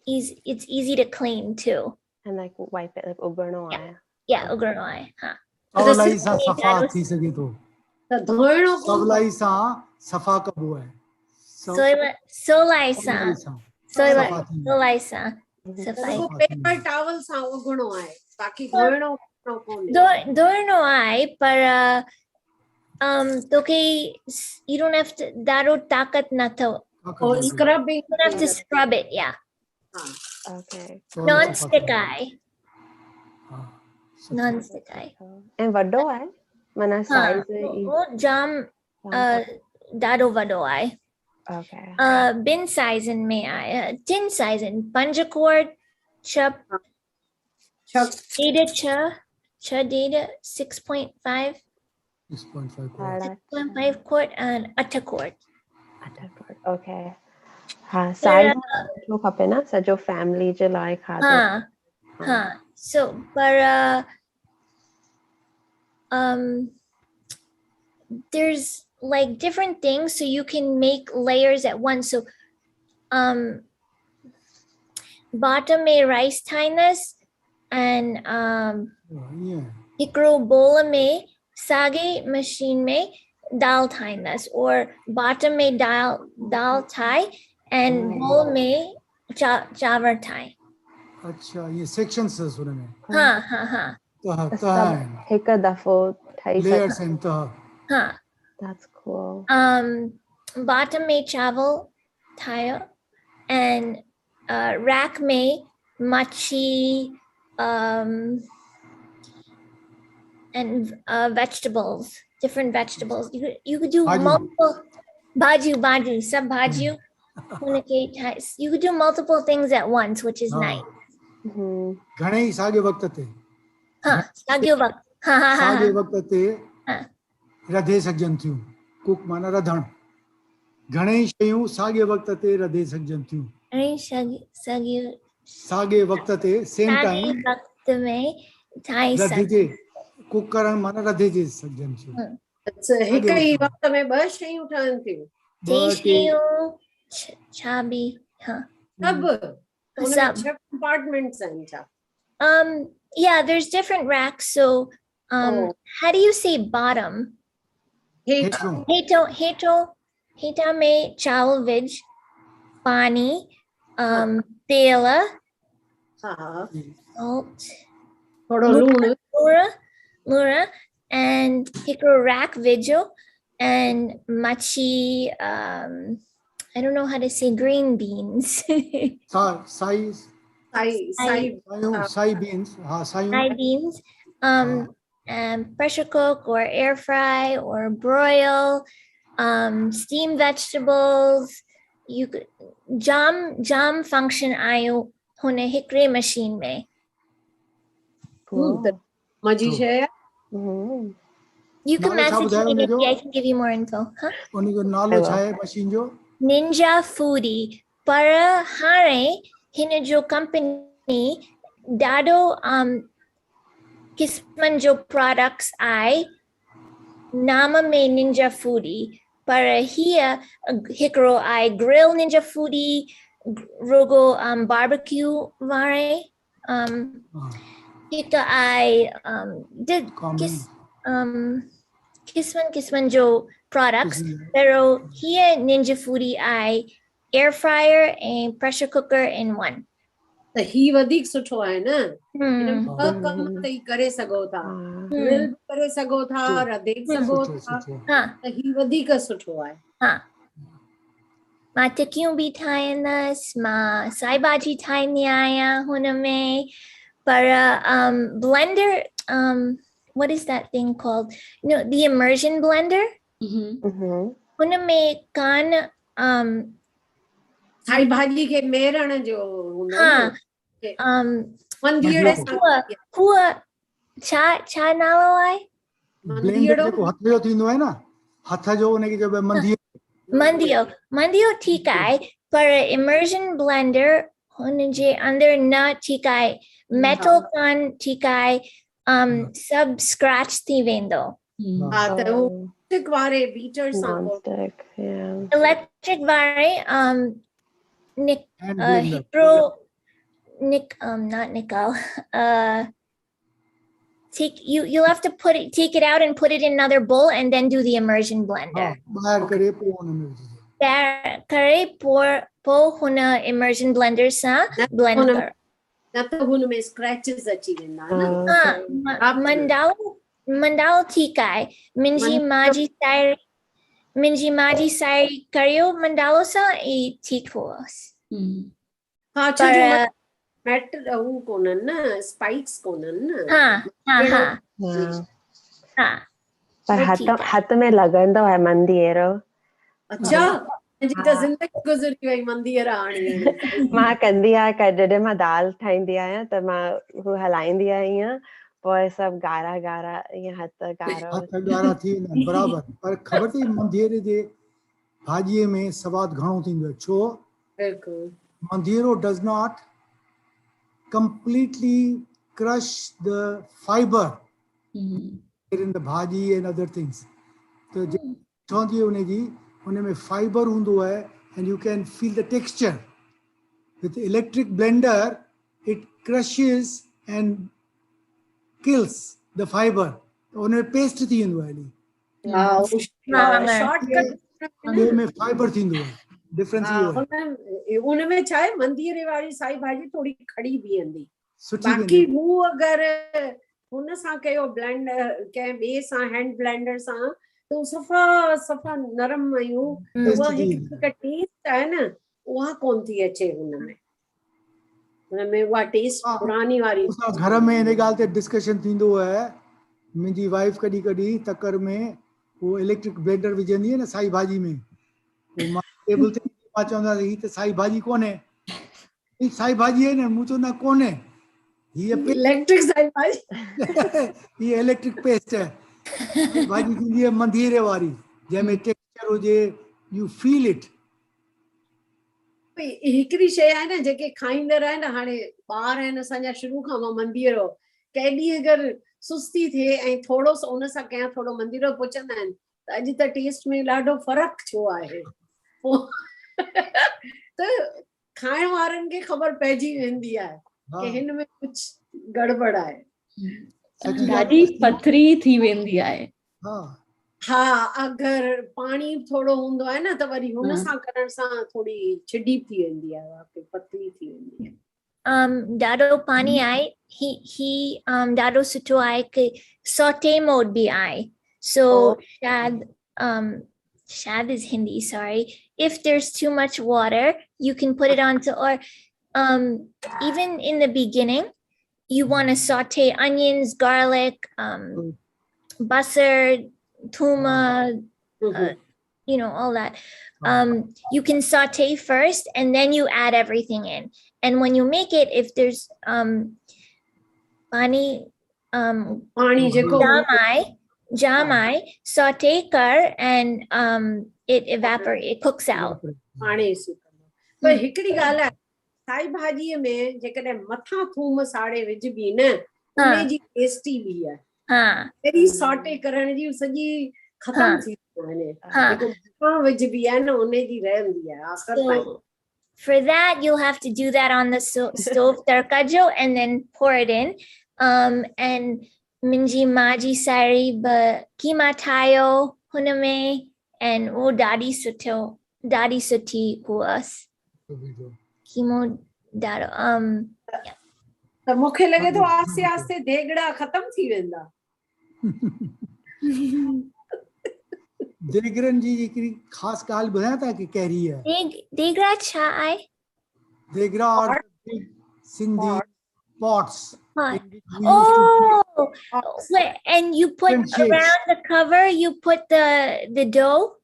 it's easy to clean too. and like wipe it, like उघणो आहे। Yeah, उघणो आहे। हाँ सवलाई सां सफ़ा थी सघे थो, त धोइणो सवलाई सां सफ़ा कबो आहे, सवलाई सां सवलाई सां सवलाई सफ़ा थींदो आहे। सवलाई सां त सफ़ाई रुगो पेपर टॉवल सां उघणो आहे, बाक़ी धोइणो कोन्हे। धोइणो आहे, पर तोखे you don't have to ॾाढो ताक़त नथो, और scrubbing you don't have to scrub it, yeah. Okay Non stick आहे, हाँ, non stick आहे। ऐं वॾो आहे माना हाँ साइज वो जाम ॾाढो वॾो आहे। ओके ॿिनि साइज़नि में आहे, 10 साइज़नि, 5 quart, 6.5, 6.5 quart and 8 quart। Okay हाँ साइज जो खपे न सॼो फैमिली जे लाइ खाधो। हाँ हाँ so पर there's like different things so you can make layers at once, so bottom में rice ठाहींदसि and हिकिड़ो बोल में साॻे मशीन में दाल ठाहींदसि, और बॉटम में दाल ठाहे and बोल में चांवर ठाहे। अच्छा, ये सेक्शंस है सुने में। हाँ हाँ हाँ सब हिकु दफ़ो ठही लेयर्स हैं तो हाँ that's cool bottom में चावल ठाहियो and rack में मच्छी and vegetables, different vegetables. You could do multiple baju sab baju. You could do multiple things at once, which is nice. घणे साॻे वक़्त ते हाँ साॻे वक़्त साॻे वक़्त ते रधे सघजनि थियूं, कुक माना रधण, घणेई शयूं साॻे वक़्त ते रधे सघजनि थियूं, साॻे वक़्त ते सेम टाइम वक़्त में ठाहे रधिजे, कुक करण माना रधिजे सघजनि थियूं। हिक ई वक़्त में ॿ शयूं ठहनि थियूं, छा बि हाँ सब 6 compartments आहिनि छा? Yeah, there's different racks, so how do you say bottom? Heta में चावल विझ, पानी, तेल, salt, थोड़ो लूण, and हिकिड़ो rack विझो and machi I don't know how to say green beans. Sai beans, Sai beans. And pressure cook or air fry or broil, steam vegetables. You could jam function आयो हुन हिकिड़े machine में। मजी शइ। You can message me if I can give you more info. Huh? उनजो नालो छा आहे machine जो? Ninja Foodie. पर हाणे हिन जो कंपनी ॾाढो किस्मनि जो प्रोडक्ट्स आहे, नाम में Ninja Foodie, पर हीअ हिकिड़ो आहे Grill Ninja Foodie, रुगो barbecue वारे हिकु आहे did किस्मनि जो products pero here Ninja Foodie आहे air fryer and pressure cooker in one. त ही वधीक सुठो आहे न, हिन में ॿ कम तई करे सघो था, ग्रिल करे सघो था, रधे सघो था, त ही वधीक सुठो आहे। हा, मां टिकियूं बि ठाहींदसि, मां साई भाॼी ठाहींदी आहियां हुन में, पर blender, what is that thing called? No, the immersion blender. हुन में कान साई भाॼी खे मेरण जो हूंदो न, मंधीअड़े सां हुआ छा नालो आहे? जेको हथ जो थींदो आहे न, हथ जो उनखे चइबो आहे मंदियो ठीकु आहे, पर immersion blender हुन जे अंदरि न ठीकु आहे, मेटल कान ठीकु आहे, सभु स्क्रैच थी वेंदो। हा, त हू इलेक्ट्रिक वारे बीटर सां, इलेक्ट्रिक वारे not nickel. You'll have to take it out and put it in another bowl and then do the immersion blender. करे po huna immersion blender sa blend कर। न त हुन में स्क्रैचेस अची वेंदा न। मंडालो ठीकु आहे, मुंहिंजी माजी साई करियो मंडालो सां ई ठीकु हुअसि। हा, छो जो मेटल हू कोन्हनि न, स्पाइक्स कोन्हनि न। पर हथ में लॻंदो आहे मंदिरो। अच्छा, मुंहिंजी त ज़िंदगी गुज़री वई मंदिर हाणे। मां कंदी आहियां, जॾहिं मां दाल ठाहींदी आहियां त मां हू हलाईंदी आहियां, पोइ सभु गारा ईअं हथ गारा थी वेंदा बराबर। पर ख़बर अथई मंधीरे जे भाॼीअ में सवादु घणो थींदो आहे, छो? बिल्कुलु। Mandiro does not completely crush the fiber in the bhaji and other things. So chawndi uneji une mein fiber hundo hai and you can feel the texture. With electric blender it crushes and kills the fiber. Une paste thi hundo hai shortcut mein fiber thindo hai। Difference ये हुन में छा आहे, मंदिरे वारी साई भाॼी थोड़ी खड़ी बीहंदी, बाक़ी हू अगरि हुन सां कयो ब्लेंडर कंहिं ॿिए सां हैंड ब्लेंडर सां त सफ़ा नरम आहियूं, उहा हिकु टेस्ट आहे न, उहा कोन थी अचे हुन में उहा टेस्ट पुरानी वारी। घर में इन ॻाल्हि ते डिस्कशन थींदो आहे, मुंहिंजी वाइफ कॾहिं कॾहिं तकर में वो इलेक्ट्रिक ब्लेंडर विझंदी आहे न साई भाॼी में, पोइ टेबल ते मां चवंदा ही त साई भाॼी कोन्हे, ही साई भाॼी आहे न, मूं चवंदा कोन्हे, हीअ इलेक्ट्रिक साई भाॼी हीअ इलेक्ट्रिक पेस्ट आहे। भाॼी थींदी आहे मंधीरे वारी, जंहिंमें टेक्सचर हुजे, यू फील इट। हिकिड़ी शइ आहे न जेके खाईंदड़ आहे न, हाणे ॿार आहिनि असांजा शुरू खां मंदीरो, कंहिं ॾींहुं अगरि सुस्ती थिए ऐं थोरो सो उन सां कयां थोरो मंदीरो पुछंदा आहिनि त अॼु त टेस्ट में ॾाढो फ़र्क़ु छो आहे, त खाइण वारनि खे ख़बर पइजी वेंदी आहे कि हिन में कुझु गड़बड़ आहे, ॾाढी पथरी थी वेंदी आहे। हा, अगरि पाणी थोरो हूंदो आहे न त वरी हुन सां करण सां थोड़ी छिॾी थी वेंदी आहे, पतली थी वेंदी आहे। ॾाढो पाणी आहे, ही ॾाढो सुठो आहे कि सौटे मोड भी आहे, so shad is Hindi, sorry. If there's too much water, you can put it onto, or even in the beginning, you want to saute onions, garlic, basar, thuma, all that. You can saute first and then you add everything in. And when you make it, if there's pani jamai, saute kar, and it evaporates, it cooks out. पर हिकिड़ी ॻाल्हि आहे, साई भाॼीअ में जेकॾहिं मथां थूम साड़े विझबी न, उन जी टेस्ट ई ॿी आहे। पहिरीं सॉटे करण जी सॼी ख़तम थी वञे, जेको मथां विझबी आहे न उन जी रहंदी आहे आख़िर ताईं। for that you'll have to do that on the stove tarkajo and then pour it in. And minji maji sari ba kima tayo huname and wo dadi suti huas kimo dado त मूंखे लॻे थो आस्ते आस्ते देगड़ा ख़तम थी वेंदा। देगरन जी हिकिड़ी ख़ासि ॻाल्हि ॿुधायां था की कहिड़ी है? देगड़ा छा आहे? देगरा और Sindhi pots. Pot. in which we used to Oh, wait, and you put different shapes. around the cover, you put the dough?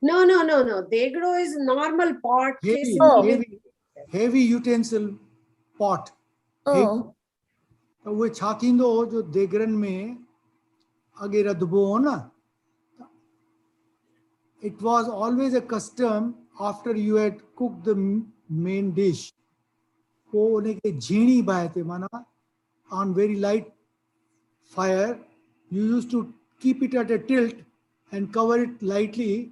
No. Degro is normal pot. heavy, Oh. heavy utensil pot. Oh. तो वो छा थींदो हो जो देगरन में अगे रधबो हो ना, it was always a custom after you had cooked the main dish को उन्हें के झीणी बाय थे माना on very light fire you used to keep it at a tilt and cover it lightly.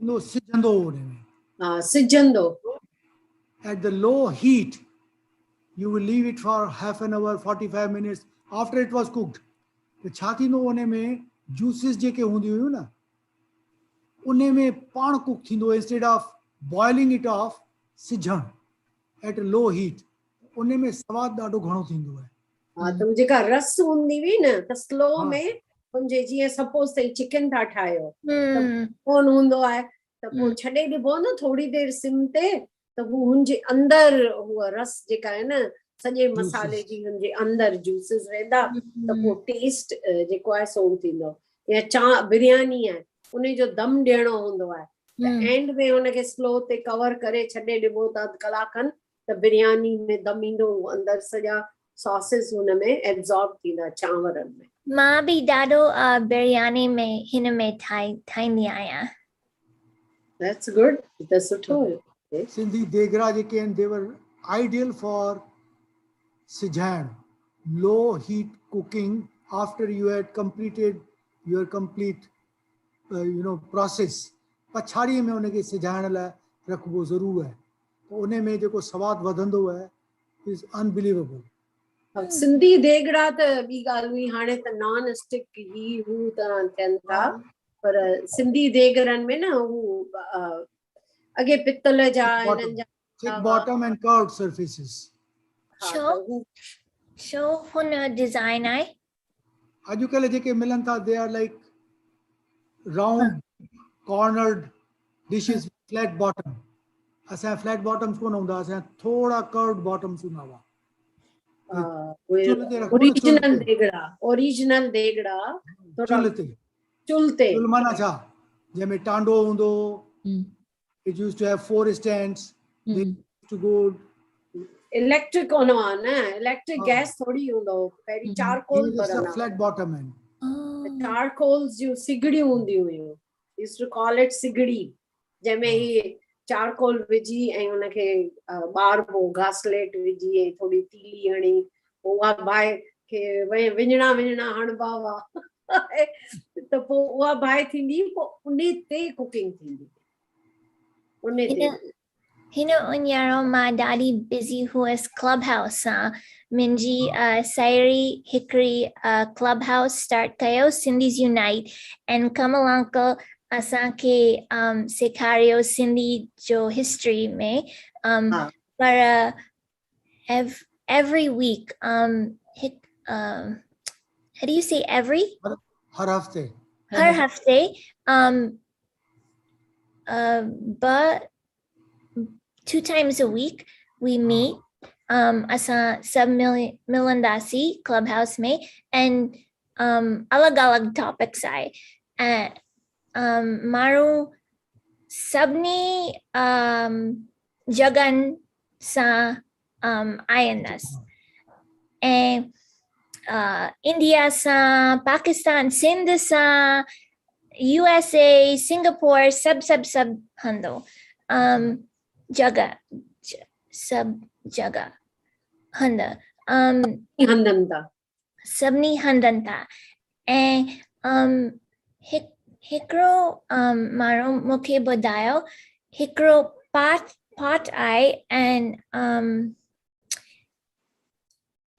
No सिजंदो उन्हें में सिजंदो at the low heat you will leave it for half an hour 45 minutes after it was cooked. तो छा थींदो उन्हें में juices जेके हूंदी हुयूं ना उन्हें में पाण कुक थींदो instead of boiling it off सिझण at a low heat उन्हें में सवाद ॾाढो घणो थींदो है। हाँ तो जेका रस हूंदी हुई न त स्लो में उनजे जीअं सपोज तई चिकन था ठाहियो कोन हूंदो आहे त पोइ छॾे ॾिबो न थोड़ी देर सिम ते त हू हुनजे अंदर हूअ रस जेका आहे न सॼे मसाले जी हुनजे अंदर जूसेस वेंदा त पोइ टेस्ट जेको आहे सो थींदो। या बिरयानी आहे उन जो दम ॾियणो हूंदो आहे त एंड में हुनखे स्लो ते कवर करे छॾे ॾिबो त अधु कलाक खनि त बिरयानी में दम ईंदो अंदर सॼा सॉसेस हुन में एब्जॉर्ब थींदा चांवरनि में। मां बि ॾाढो बिरयानी में हिन में ठाहींदी आहियां। That's good. That's सुठो है। Sindhi degra जेके आहिनि they were ideal for सिझाइण, low heat cooking after you had completed your complete process पछाड़ीअ में उनखे सिझाइण लाइ रखिबो ज़रूर है तो उन में जेको सवाद वधंदो है is unbelievable। सिंधी देगड़ा त ॿी ॻाल्हि हुई हाणे त नॉन स्टिक ही हू त थियनि था पर सिंधी देगरनि में न हू अगे पित्तल जा इन्हनि जा thick bottom and curved surfaces। Show हुन डिजाइन आहे अॼुकल्ह जेके मिलनि था they are like round cornered dishes with flat bottom। असां फ्लैट बॉटम्स कोन हूंदा असां थोड़ा कर्व्ड बॉटम्स हूंदा हुआ। ओरिजिनल देगड़ा चुल्ह ते माना छा जंहिंमें टांडो हूंदो it used to have 4 stands they used to go electric कोन हुआ न इलेक्ट्रिक गैस थोड़ी हूंदो पहिरीं चारकोल पर फ्लैट बॉटम आहिनि चारकोल्स जूं सिगड़ियूं हूंदी हुयूं used to call it सिगड़ी जंहिंमें ही चारकोल विझी ऐं उनखे ॿारबो घासलेट विझी ऐं थोड़ी तीली हणी उहा बाहि खे विञणा हणबा हुआ त पोइ उहा बाहि थींदी पोइ उन ते कुकिंग थींदी उन ते हिन उन्हारो मां ॾाढी बिज़ी हुअसि क्लब हाउस सां मुंहिंजी साहेड़ी हिकिड़ी क्लब हाउस स्टार्ट कयो Sindhis unite and Kamal uncle असांखे सेखारियो सिंधी जो हिस्ट्री में पर every week how do you say every हर हफ्ते but 2 times a week we meet असां सब मिलंदासीं clubhouse में and अलग-अलग topics आहे माण्हू सभिनी जगहनि सां आयंदसि ऐं इंडिया सां पाकिस्तान सिंध सां USA सिंगापुर सभु हंधो सभु जगह सभिनी हंधनि था ऐं हिकिड़ो माण्हू मूंखे ॿुधायो हिकिड़ो पाठ pot eye, and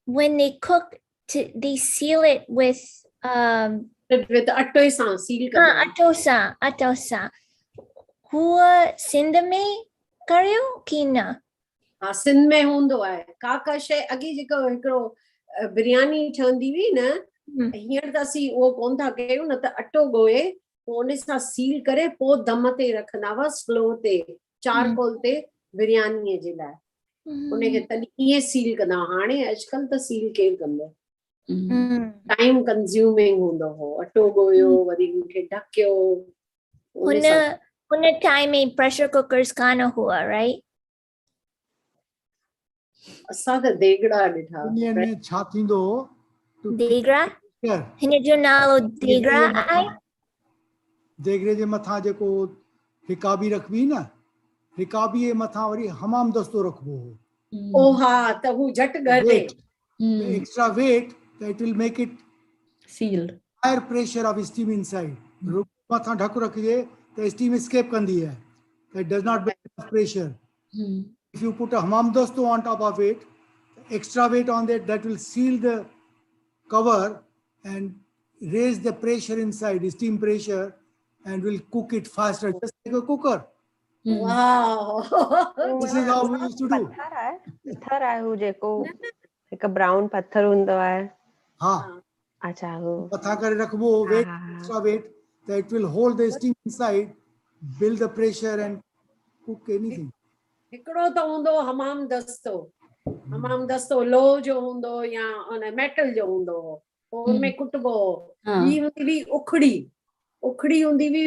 when they cook, they seal it with with अटो सां सील कंदा atosa. हुआ सिंध में करियो की न? हा सिंध में हूंदो आहे का शइ अॻे जेको हिकिड़ो बिरयानी ठहंदी हुई न हींअर त असीं उहो कोन था कयूं न त अटो ॻोहे पोइ उन सां सील करे पोइ दम ते रखंदा हुआ स्लो ते चारकोल ते बिरयानीअ जे लाइ उनखे तॾहिं ईअं सील कंदा हुआ हाणे अॼुकल्ह त सील केरु कंदो टाइम कंज़्यूमिंग हूंदो हो अटो ॻोयो वरी उनखे ढकियो हुन टाइम में प्रेशर कुकर्स कान हुआ राइट असां त देगड़ा ॾिठा दुनिया में छा थींदो देगड़ा हिन जो नालो देगड़ा आहे देगड़े जे मथां जेको हिकाबी रखबी न हिकाबी जे मथां वरी हमाम दस्तो रखबो हो ओ हा त हू झट ॻरे extra weight that it will make it sealed higher pressure of steam inside मथां ढक रखिजे त steam escape कंदी है that does not make enough pressure if you put a hammam dasto on top of it extra weight on that will seal the cover and raise the pressure inside steam pressure and will cook it faster just like a cooker wow this is how we used to do पत्थर आहे हू जेको हिकु brown पत्थर हूंदो आहे हाँ अच्छा हू मथा करे रखबो weight extra weight that it will hold the steam inside build the pressure and cook anything हिकिड़ो त हूंदो हमाम दस्तो लोह जो हूंदो या उन मेटल जो हूंदो पोइ उनमें कुटबो ॿी हूंदी हुई उखड़ी हूंदी हुई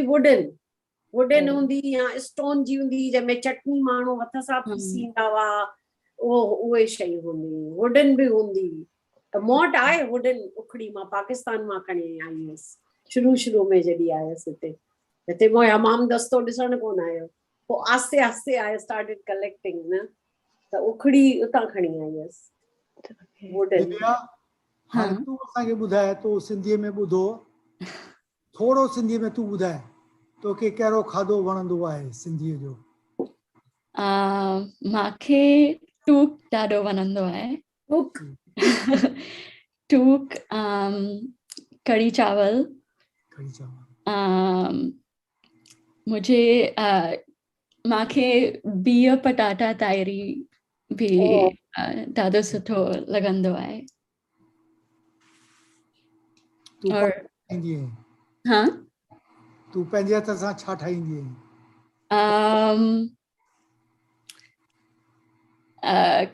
वुडन हूंदी या स्टोन जी हूंदी जंहिंमें चटनी माण्हू हथ सां पीसींदा हुआ उहे शयूं हूंदी वुडन बि हूंदी त मोट आहे वुडन उखड़ी मां पाकिस्तान मां खणी आई हुयसि शुरू में जॾहिं आयसि हिते मोए हमाम दस्तो ॾिसण कोन आयो पोइ आस्ते आस्ते आई स्टार्टेड कलेक्टिंग न त उखड़ी उतां खणी आई हुयसि वुडन हाणे तूं असांखे ॿुधाए तो सिंधीअ में ॿुधो थोरो सिंधीअ में तूं ॿुधाए तोखे कहिड़ो खाधो वणंदो आहे सिंधीअ जो मूंखे टूक ॾाढो वणंदो आहे टूक कढ़ी चावल मुझे मूंखे बिह पटाटा ताइरी भी ॾाढो सुठो लॻंदो आहे और हाँ तूं पंहिंजे हथ सां छा ठाहींदी आहीं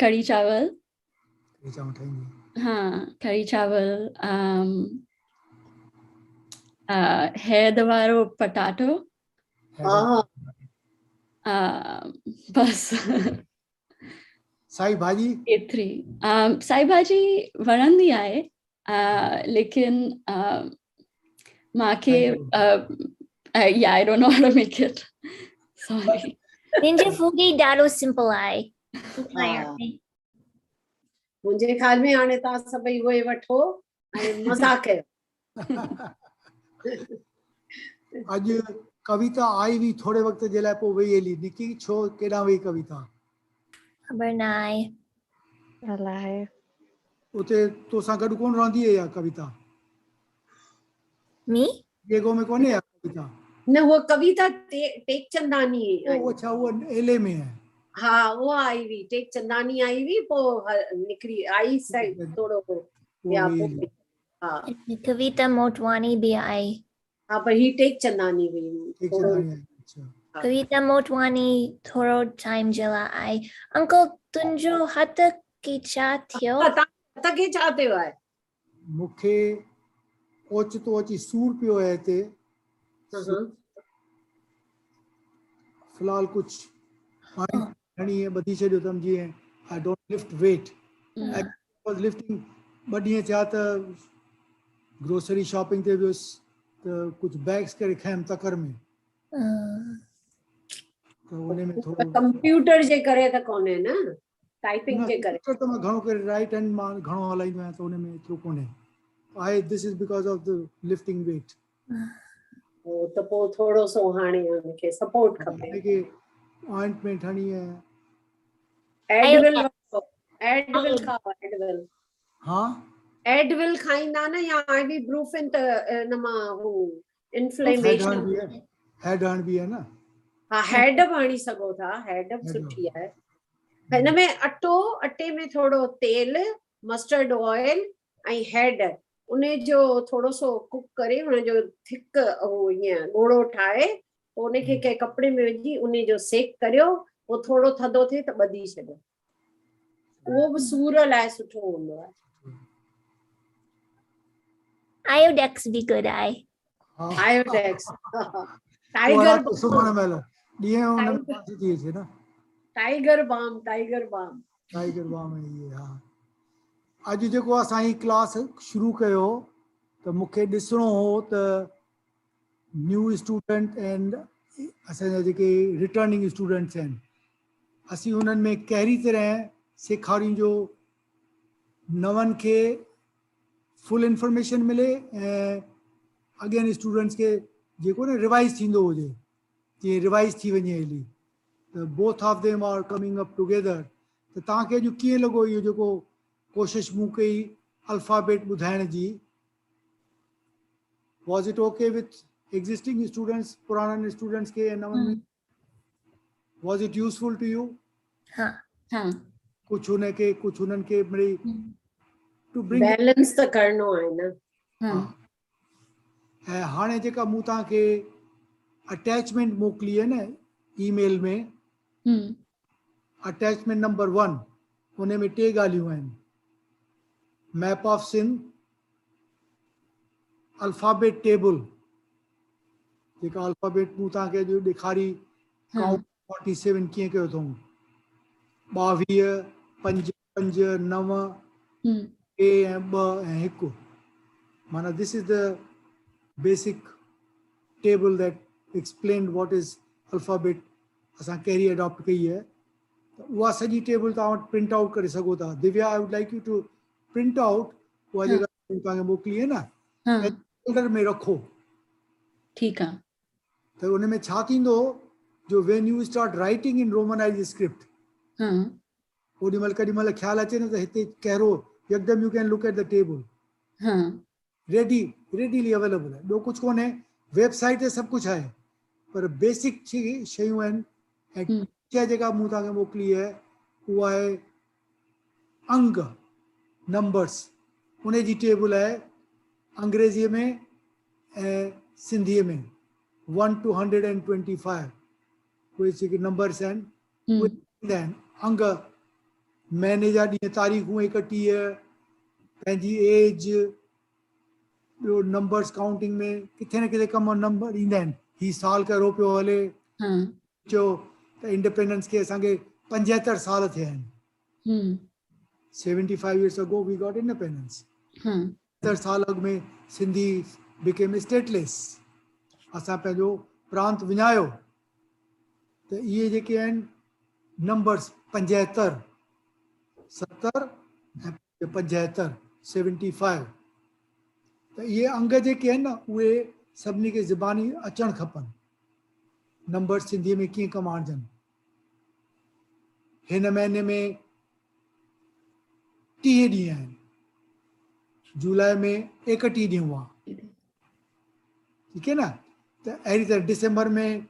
कढ़ी चावल ठाहींदी हाँ कढ़ी चावल हैद वारो पटाटो बस साई भाॼी एतिरी साई भाॼी वणंदी आहे लेकिन मूंखे yeah I don't know how to make it sorry Ninja foodie ॾाढो सिंपल आहे मुंहिंजे ख़्याल में हाणे तव्हां सभई उहे वठो ऐं मज़ा कयो अॼु कविता आई हुई थोरे वक़्त जे लाइ पोइ वई हली निकी छो केॾां वई कविता ख़बर न आहे अलाए उते तोसां गॾु कोन रहंदी आहे या कविता मी जेगो में कोन्हे या कविता न वो कविता टेकचंदानी अच्छा वो एले में है हा वो आई हुई टेकचंदानी आई हुई पोइ निकिरी आई थोरो या हा कविता मोटवानी भी आई हा पर ही टेकचंदानी हुई कविता मोटवानी थोरो टाइम जे लाइ आई अंकल तुंहिंजो हथ खे छा थियो हथ खे छा थियो आहे मूंखे ओचितो अची सूर पियो आहे हिते फिलहाल कुछ खणी ॿधी छॾियो अथमि जीअं I don't lift weight I was lifting ॿ ॾींहं थिया त ग्रोसरी शॉपिंग ते वियुसि त कुझु बैग्स करे खयमि तकर में त उन में थोरो कंप्यूटर जे करे त कोन्हे न टाइपिंग जे करे त मां घणो करे राइट हैंड मां घणो हलाईंदो आहियां त उन में एतिरो कोन्हे I this is because of the lifting weight त पोइ थोरो सो हाणे उनखे सपोर्ट खपे ऑइंटमेंट हणी है। एडविल एडविल खाओ एडविल। हाँ एडविल खाईंदा न या आइबुप्रोफेन त इन मां हू हेड इन्फ्लेमेशन। हर्न भी है, हेड हर्न भी है ना। हाँ हेडअप हणी सघो था, हेडअप हेड सुठी आहे। हिन में अटो, अटे में थोड़ो तेल, मस्टर्ड ऑयल ऐं हेड उन जो थोड़ो सो कुक करे उन जो थिक वो ईअं गोड़ो ठाहे पोइ उनखे कंहिं कपिड़े में विझी उन जो सेक करियो, पोइ थोड़ो थधो थिए त ॿधी छॾियो, उहो बि सूर लाइ सुठो हूंदो आहे। Iodex be good eye. Iodex वो टाइगर रात को सुम्हण महिल ॾींहं हुन में फांसी थी अचे न। Tiger Balm, Tiger Balm. Tiger Balm है ये। हाँ अॼु जेको असां ही क्लास शुरू कयो त मूंखे ॾिसणो हो त न्यू स्टूडेंट एंड असांजा जेके रिटर्निंग स्टूडेंट्स आहिनि असीं हुननि में कहिड़ी तरह सेखारियूं जो नवनि खे फुल इंफॉर्मेशन मिले ऐं अॻियनि स्टूडेंट्स खे जेको न रिवाइज़ थींदो हुजे, जीअं रिवाइज़ थी वञे हली त both of them are coming up together. त तव्हांखे अॼु कीअं लॻो इहो जेको कोशिशि मूं कई अल्फ़ाबेट ॿुधाइण जी? Was it okay with existing students, पुराणनि स्टूडेंट्स खे ऐं नवनि में? Was it useful to you? हाँ. हाँ. कुझु हुनखे कुझु हुननि खे मिड़ई टू ब्रिंग। बैलेंस त करणो आहे न। हाँ. ऐं हाणे जेका मूं तव्हांखे अटैचमेंट मोकिली आहे न ईमेल में, अटैचमेंट नंबर 1 उन में 3 ॻाल्हियूं आहिनि। Map of Sindh, alphabet table, जेका अल्फ़ाबेट मूं तव्हांखे अॼु ॾेखारी काउंट 47 कीअं कयो अथऊं, 22 5 5 9 टे ऐं 2 ऐं 1। माना this is the basic table that explain what is alphabet असां कहिड़ी अडॉप्ट कई है। त उहा सॼी टेबल तव्हां वटि प्रिंट आउट करे सघो था। Divya, I would like you to print out उहा जेका तव्हांखे मोकिली है न, फोल्डर में रखो। ठीकु आहे। त उन में छा थींदो जो when you start writing in romanize script, ओॾी महिल केॾी महिल ख़्यालु अचे न त हिते कहिड़ो यकदमि you can look at the table. Readily available है, ॿियो कुझु कोन्हे, वेबसाइट ते सभु कुझु आहे, पर बेसिक शयूं आहिनि। ऐं टीचर जेका मूं तव्हांखे मोकिली है उहा आहे अंग, नंबर्स, उन जी टेबल आहे अंग्रेज़ीअ में ऐं सिंधीअ में 1 to 125। उहे जेके नंबर्स आहिनि उहे ईंदा आहिनि। अंग, महीने जा ॾींहं, तारीख़ूं 31, पंहिंजी एज, ॿियो नंबर्स काउंटिंग में किथे न किथे कम नंबर ईंदा आहिनि। ही साल कहिड़ो पियो हले, चयो त इंडिपेंडेंस खे असांखे 75 साल थिया आहिनि। 75 years ago we got independence। 70 साल अॻु में सिंधी became stateless, असां पंहिंजो प्रांत विञायो। त इहे जेके आहिनि नंबर्स 75, 70 ऐं 75, 75, त इहे अंग जेके आहिनि न उहे सभिनी खे ज़बानी अचणु खपनि, नंबर सिंधीअ में कीअं कमु आणिजनि। हिन महीने में 30 ॾींहं आहिनि, जुलाई में 31 ॾींहं हुआ, ठीकु है न। त अहिड़ी तरह दिसंबर में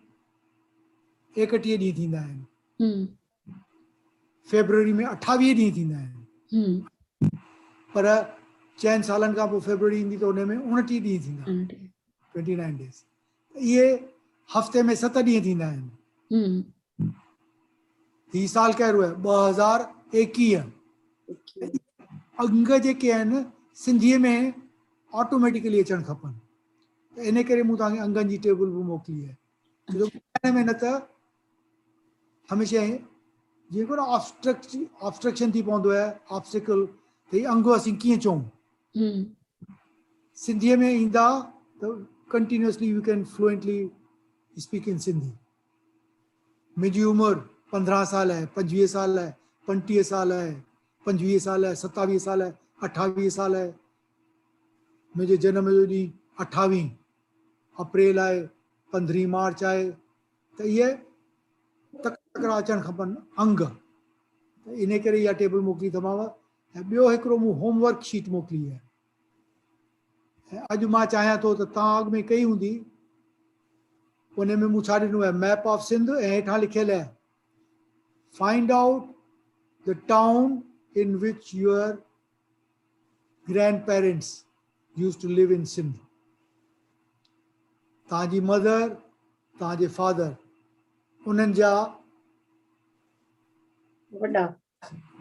31 ॾींहं थींदा आहिनि, फेबरवरी में 28 ॾींहं थींदा आहिनि, पर 4 सालनि खां पोइ फेबरवरी ईंदी त हुन में 29 ॾींहं थींदा, 29 days। इहे हफ़्ते में 7 ॾींहं थींदा आहिनि। ही साल कहिड़ो आहे 2021। अंग जेके आहिनि सिंधीअ में ऑटोमेटिकली अचणु खपनि, त इन करे मूं तव्हांखे अंगनि जी टेबल बि मोकिली आहे। छो में न त हमेशह जीअं को न ऑब्स्ट्रक्शन थी पवंदो आहे, ऑब्स्टिकल, त हीउ अंग असीं कीअं चऊं। सिंधीअ में ईंदा त continuously you can fluently speak in Sindhi. मुंहिंजी उमिरि 15 साल आहे, 25 साल आहे, 35 साल आहे, 25 साल आहे, 27 साल आहे, 28 साल आहे। मुंहिंजे जनम जो ॾींहुं 28 अप्रैल आहे, 15 मार्च आहे। त इहे हिकिड़ा अचणु खपनि अंग, त इन करे इहा टेबल मोकिली अथमांव। ऐं ॿियो हिकिड़ो मूं होमवर्क शीट मोकिली आहे, ऐं अॼु मां चाहियां थो त तव्हां अॻु में कई हूंदी, उन में मूं छा ॾिनो आहे, मैप ऑफ सिंध, ऐं हेठां लिखियल आहे find out the town in which your grandparents use to live in Sindh. तव्हांजी मदर, तव्हांजे फादर, उन्हनि जा वॾा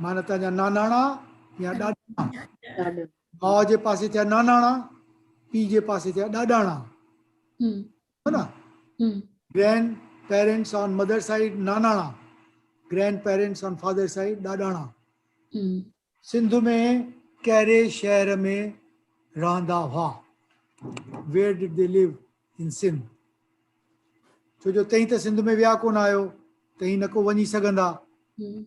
माना तव्हांजा नानाणा या ॾाॾा, ॾाढो माउ जे पासे थिया नानाणा, पीउ जे पासे थिया ॾाॾाणा, Hmm. है ना। Hmm. Grand parents on mother side नानाणा, grand parents on father side ॾाॾाणा। Hmm. सिंध में कहिड़े शहर में रहंदा हुआ, where did they live in Sindh. छो जो तई त सिंध में विया कोन आहियो, तई न को वञी सघंदा। Hmm.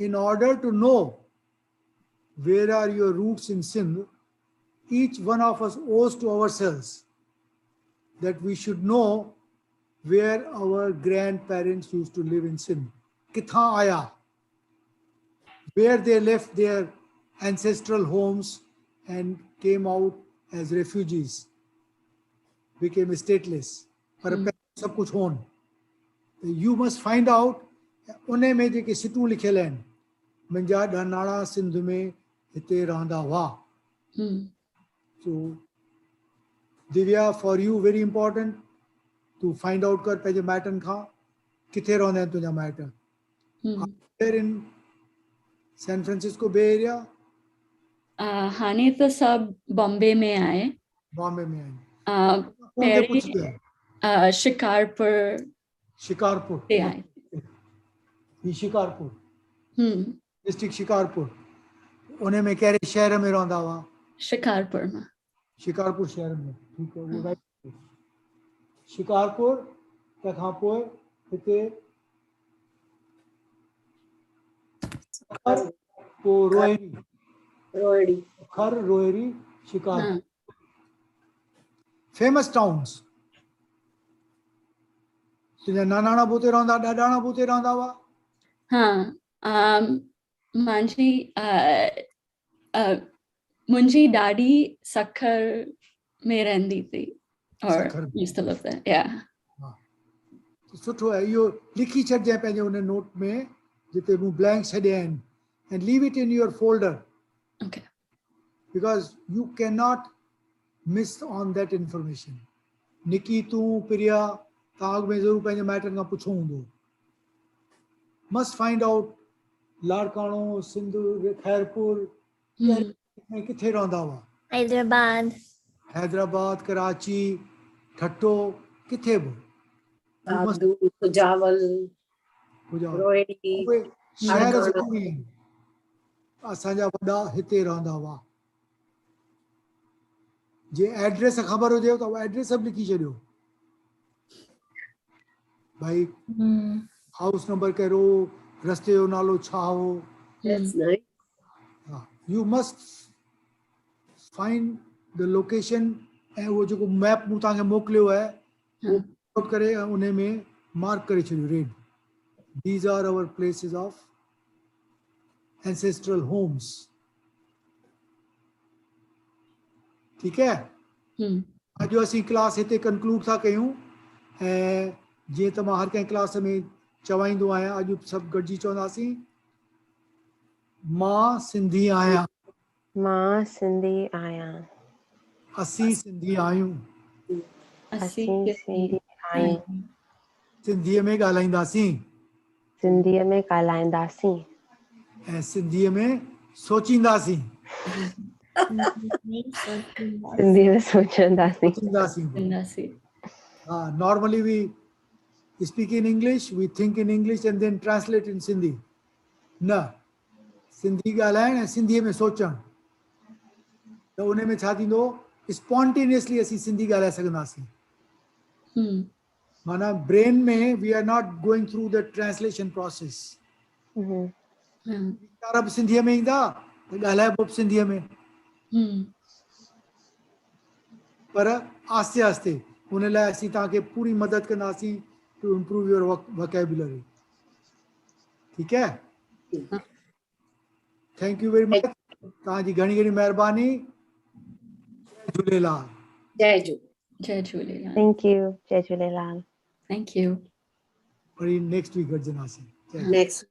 In order to know where are your roots in Sindh, each one of us owes to ourselves that we should know where our grandparents used to live in Sindh. Kitha aya, where they left their ancestral homes and came out as refugees, became stateless. पर पहिरियों सभु कुझु होन, you must find out। उन में जेके सिटूं लिखियल आहिनि, मुंहिंजा ॾाॾाणा सिंध में हिते रहंदा हुआ। Hmm. So Divya, for you very important to find out कर पंहिंजे माइटनि खां किथे रहंदा आहिनि तुंहिंजा might. Hmm. They're in San Francisco Bay Area, हाणे त सभु बॉम्बे में आहे। बॉम्बे में आहिनि। कौन खे पहिरीं पुछंदे शिकारपुर शिकारपुर ते आहे। ही शिकारपुर Hmm. डिस्ट्रिक्ट शिकारपुर, उन में कहिड़े शहर में रहंदा हुआ? शिकारपुर में। शिकारपुर शहर में, ठीकु आहे, उहो राइट। शिकारपुर, तंहिंखां पोइ हिते खर, पोइ रोहिणी, रोहिणी खर, रोहिणी, शिकारपुर। हाँ। Famous towns. तुंहिंजा नानाणा बि हुते रहंदा, ॾाॾाणा बि हुते रहंदा हुआ? हाँ। मुंहिंजी मुंहिंजी ॾाॾी सखर में रहंदी थी और सखर में। used to live there. Yeah. हा, सुठो आहे, इहो लिखी छॾिजांइ पंहिंजे हुन नोट में जिते मूं ब्लैंक छॾिया आहिनि, and leave it in your folder Okay. because you cannot miss on that information. निकी, तूं, प्रिया, तव्हां में ज़रूरु पंहिंजे माइटनि खां पुछो हूंदो। must find out Larkana, Sindh, Khairpur, Hmm. में किथे रहंदा हुआ? Hyderabad. हैदराबाद, कराची, ठट्टो, किथे बि You must- साधू सुजावल ॿुधायो। रोहिणी उहे शहर लाड़काणा। ज़रूरी आहिनि, असांजा वॾा हिते रहंदा हुआ। जे एड्रेस ख़बर हुजेव त उहा एड्रेस बि लिखी छॾियो, भाई Hmm. हाउस नंबर कहिड़ो, रस्ते जो नालो छा हो। That's nice. You must find the location, ऐं उहो जेको मैप मूं तव्हांखे मोकिलियो आहे उहो नोट करे ऐं उन में मार्क करे छॾियो red. These are our places of ancestral homes. ठीकु है। Hmm. अॼु असीं क्लास हिते कंक्लूड था कयूं, ऐं जीअं त मां हर कंहिं क्लास में चवाईंदो आहियां, अॼु सभु गॾिजी चवंदासीं, मां सिंधी आहियां, मां सिंधी आहियां, असीं सिंधी आहियूं, असीं सिंधी आहियूं, सिंधीअ में ॻाल्हाईंदासीं सिंधीअ में ॻाल्हाईंदासीं, ऐं सिंधीअ में सोचींदासीं। सिंधीअ में सोचंदासीं। सोचींदासीं। Normally we speak in English, we think in English and then translate in Sindhi. न, सिंधी ॻाल्हाइण ऐं सिंधीअ में सोचणु, त उन में छा थींदो, स्पॉन्टेनियसली असीं सिंधी ॻाल्हाए सघंदासीं। Hmm. माना ब्रेन में we are not going through the translation process. वीचार बि सिंधीअ में ईंदा त ॻाल्हाइबो बि सिंधीअ में, Hmm. पर आस्ते आस्ते उन लाइ असीं तव्हांखे पूरी मदद कंदासीं टू इम्प्रूव योर वोकैबुलरी। ठीक है, थैंक यू वेरी मच। तव्हांजी घणी घणी महिरबानी। Jai Jhulelal. Jai Jhulelal. Jai Jhulelal. Thank you. Jai Jhulelal. Thank you. वरी नेक्स्ट वीक गॾिजंदासीं। जय झूलेलाल। नेक्स्ट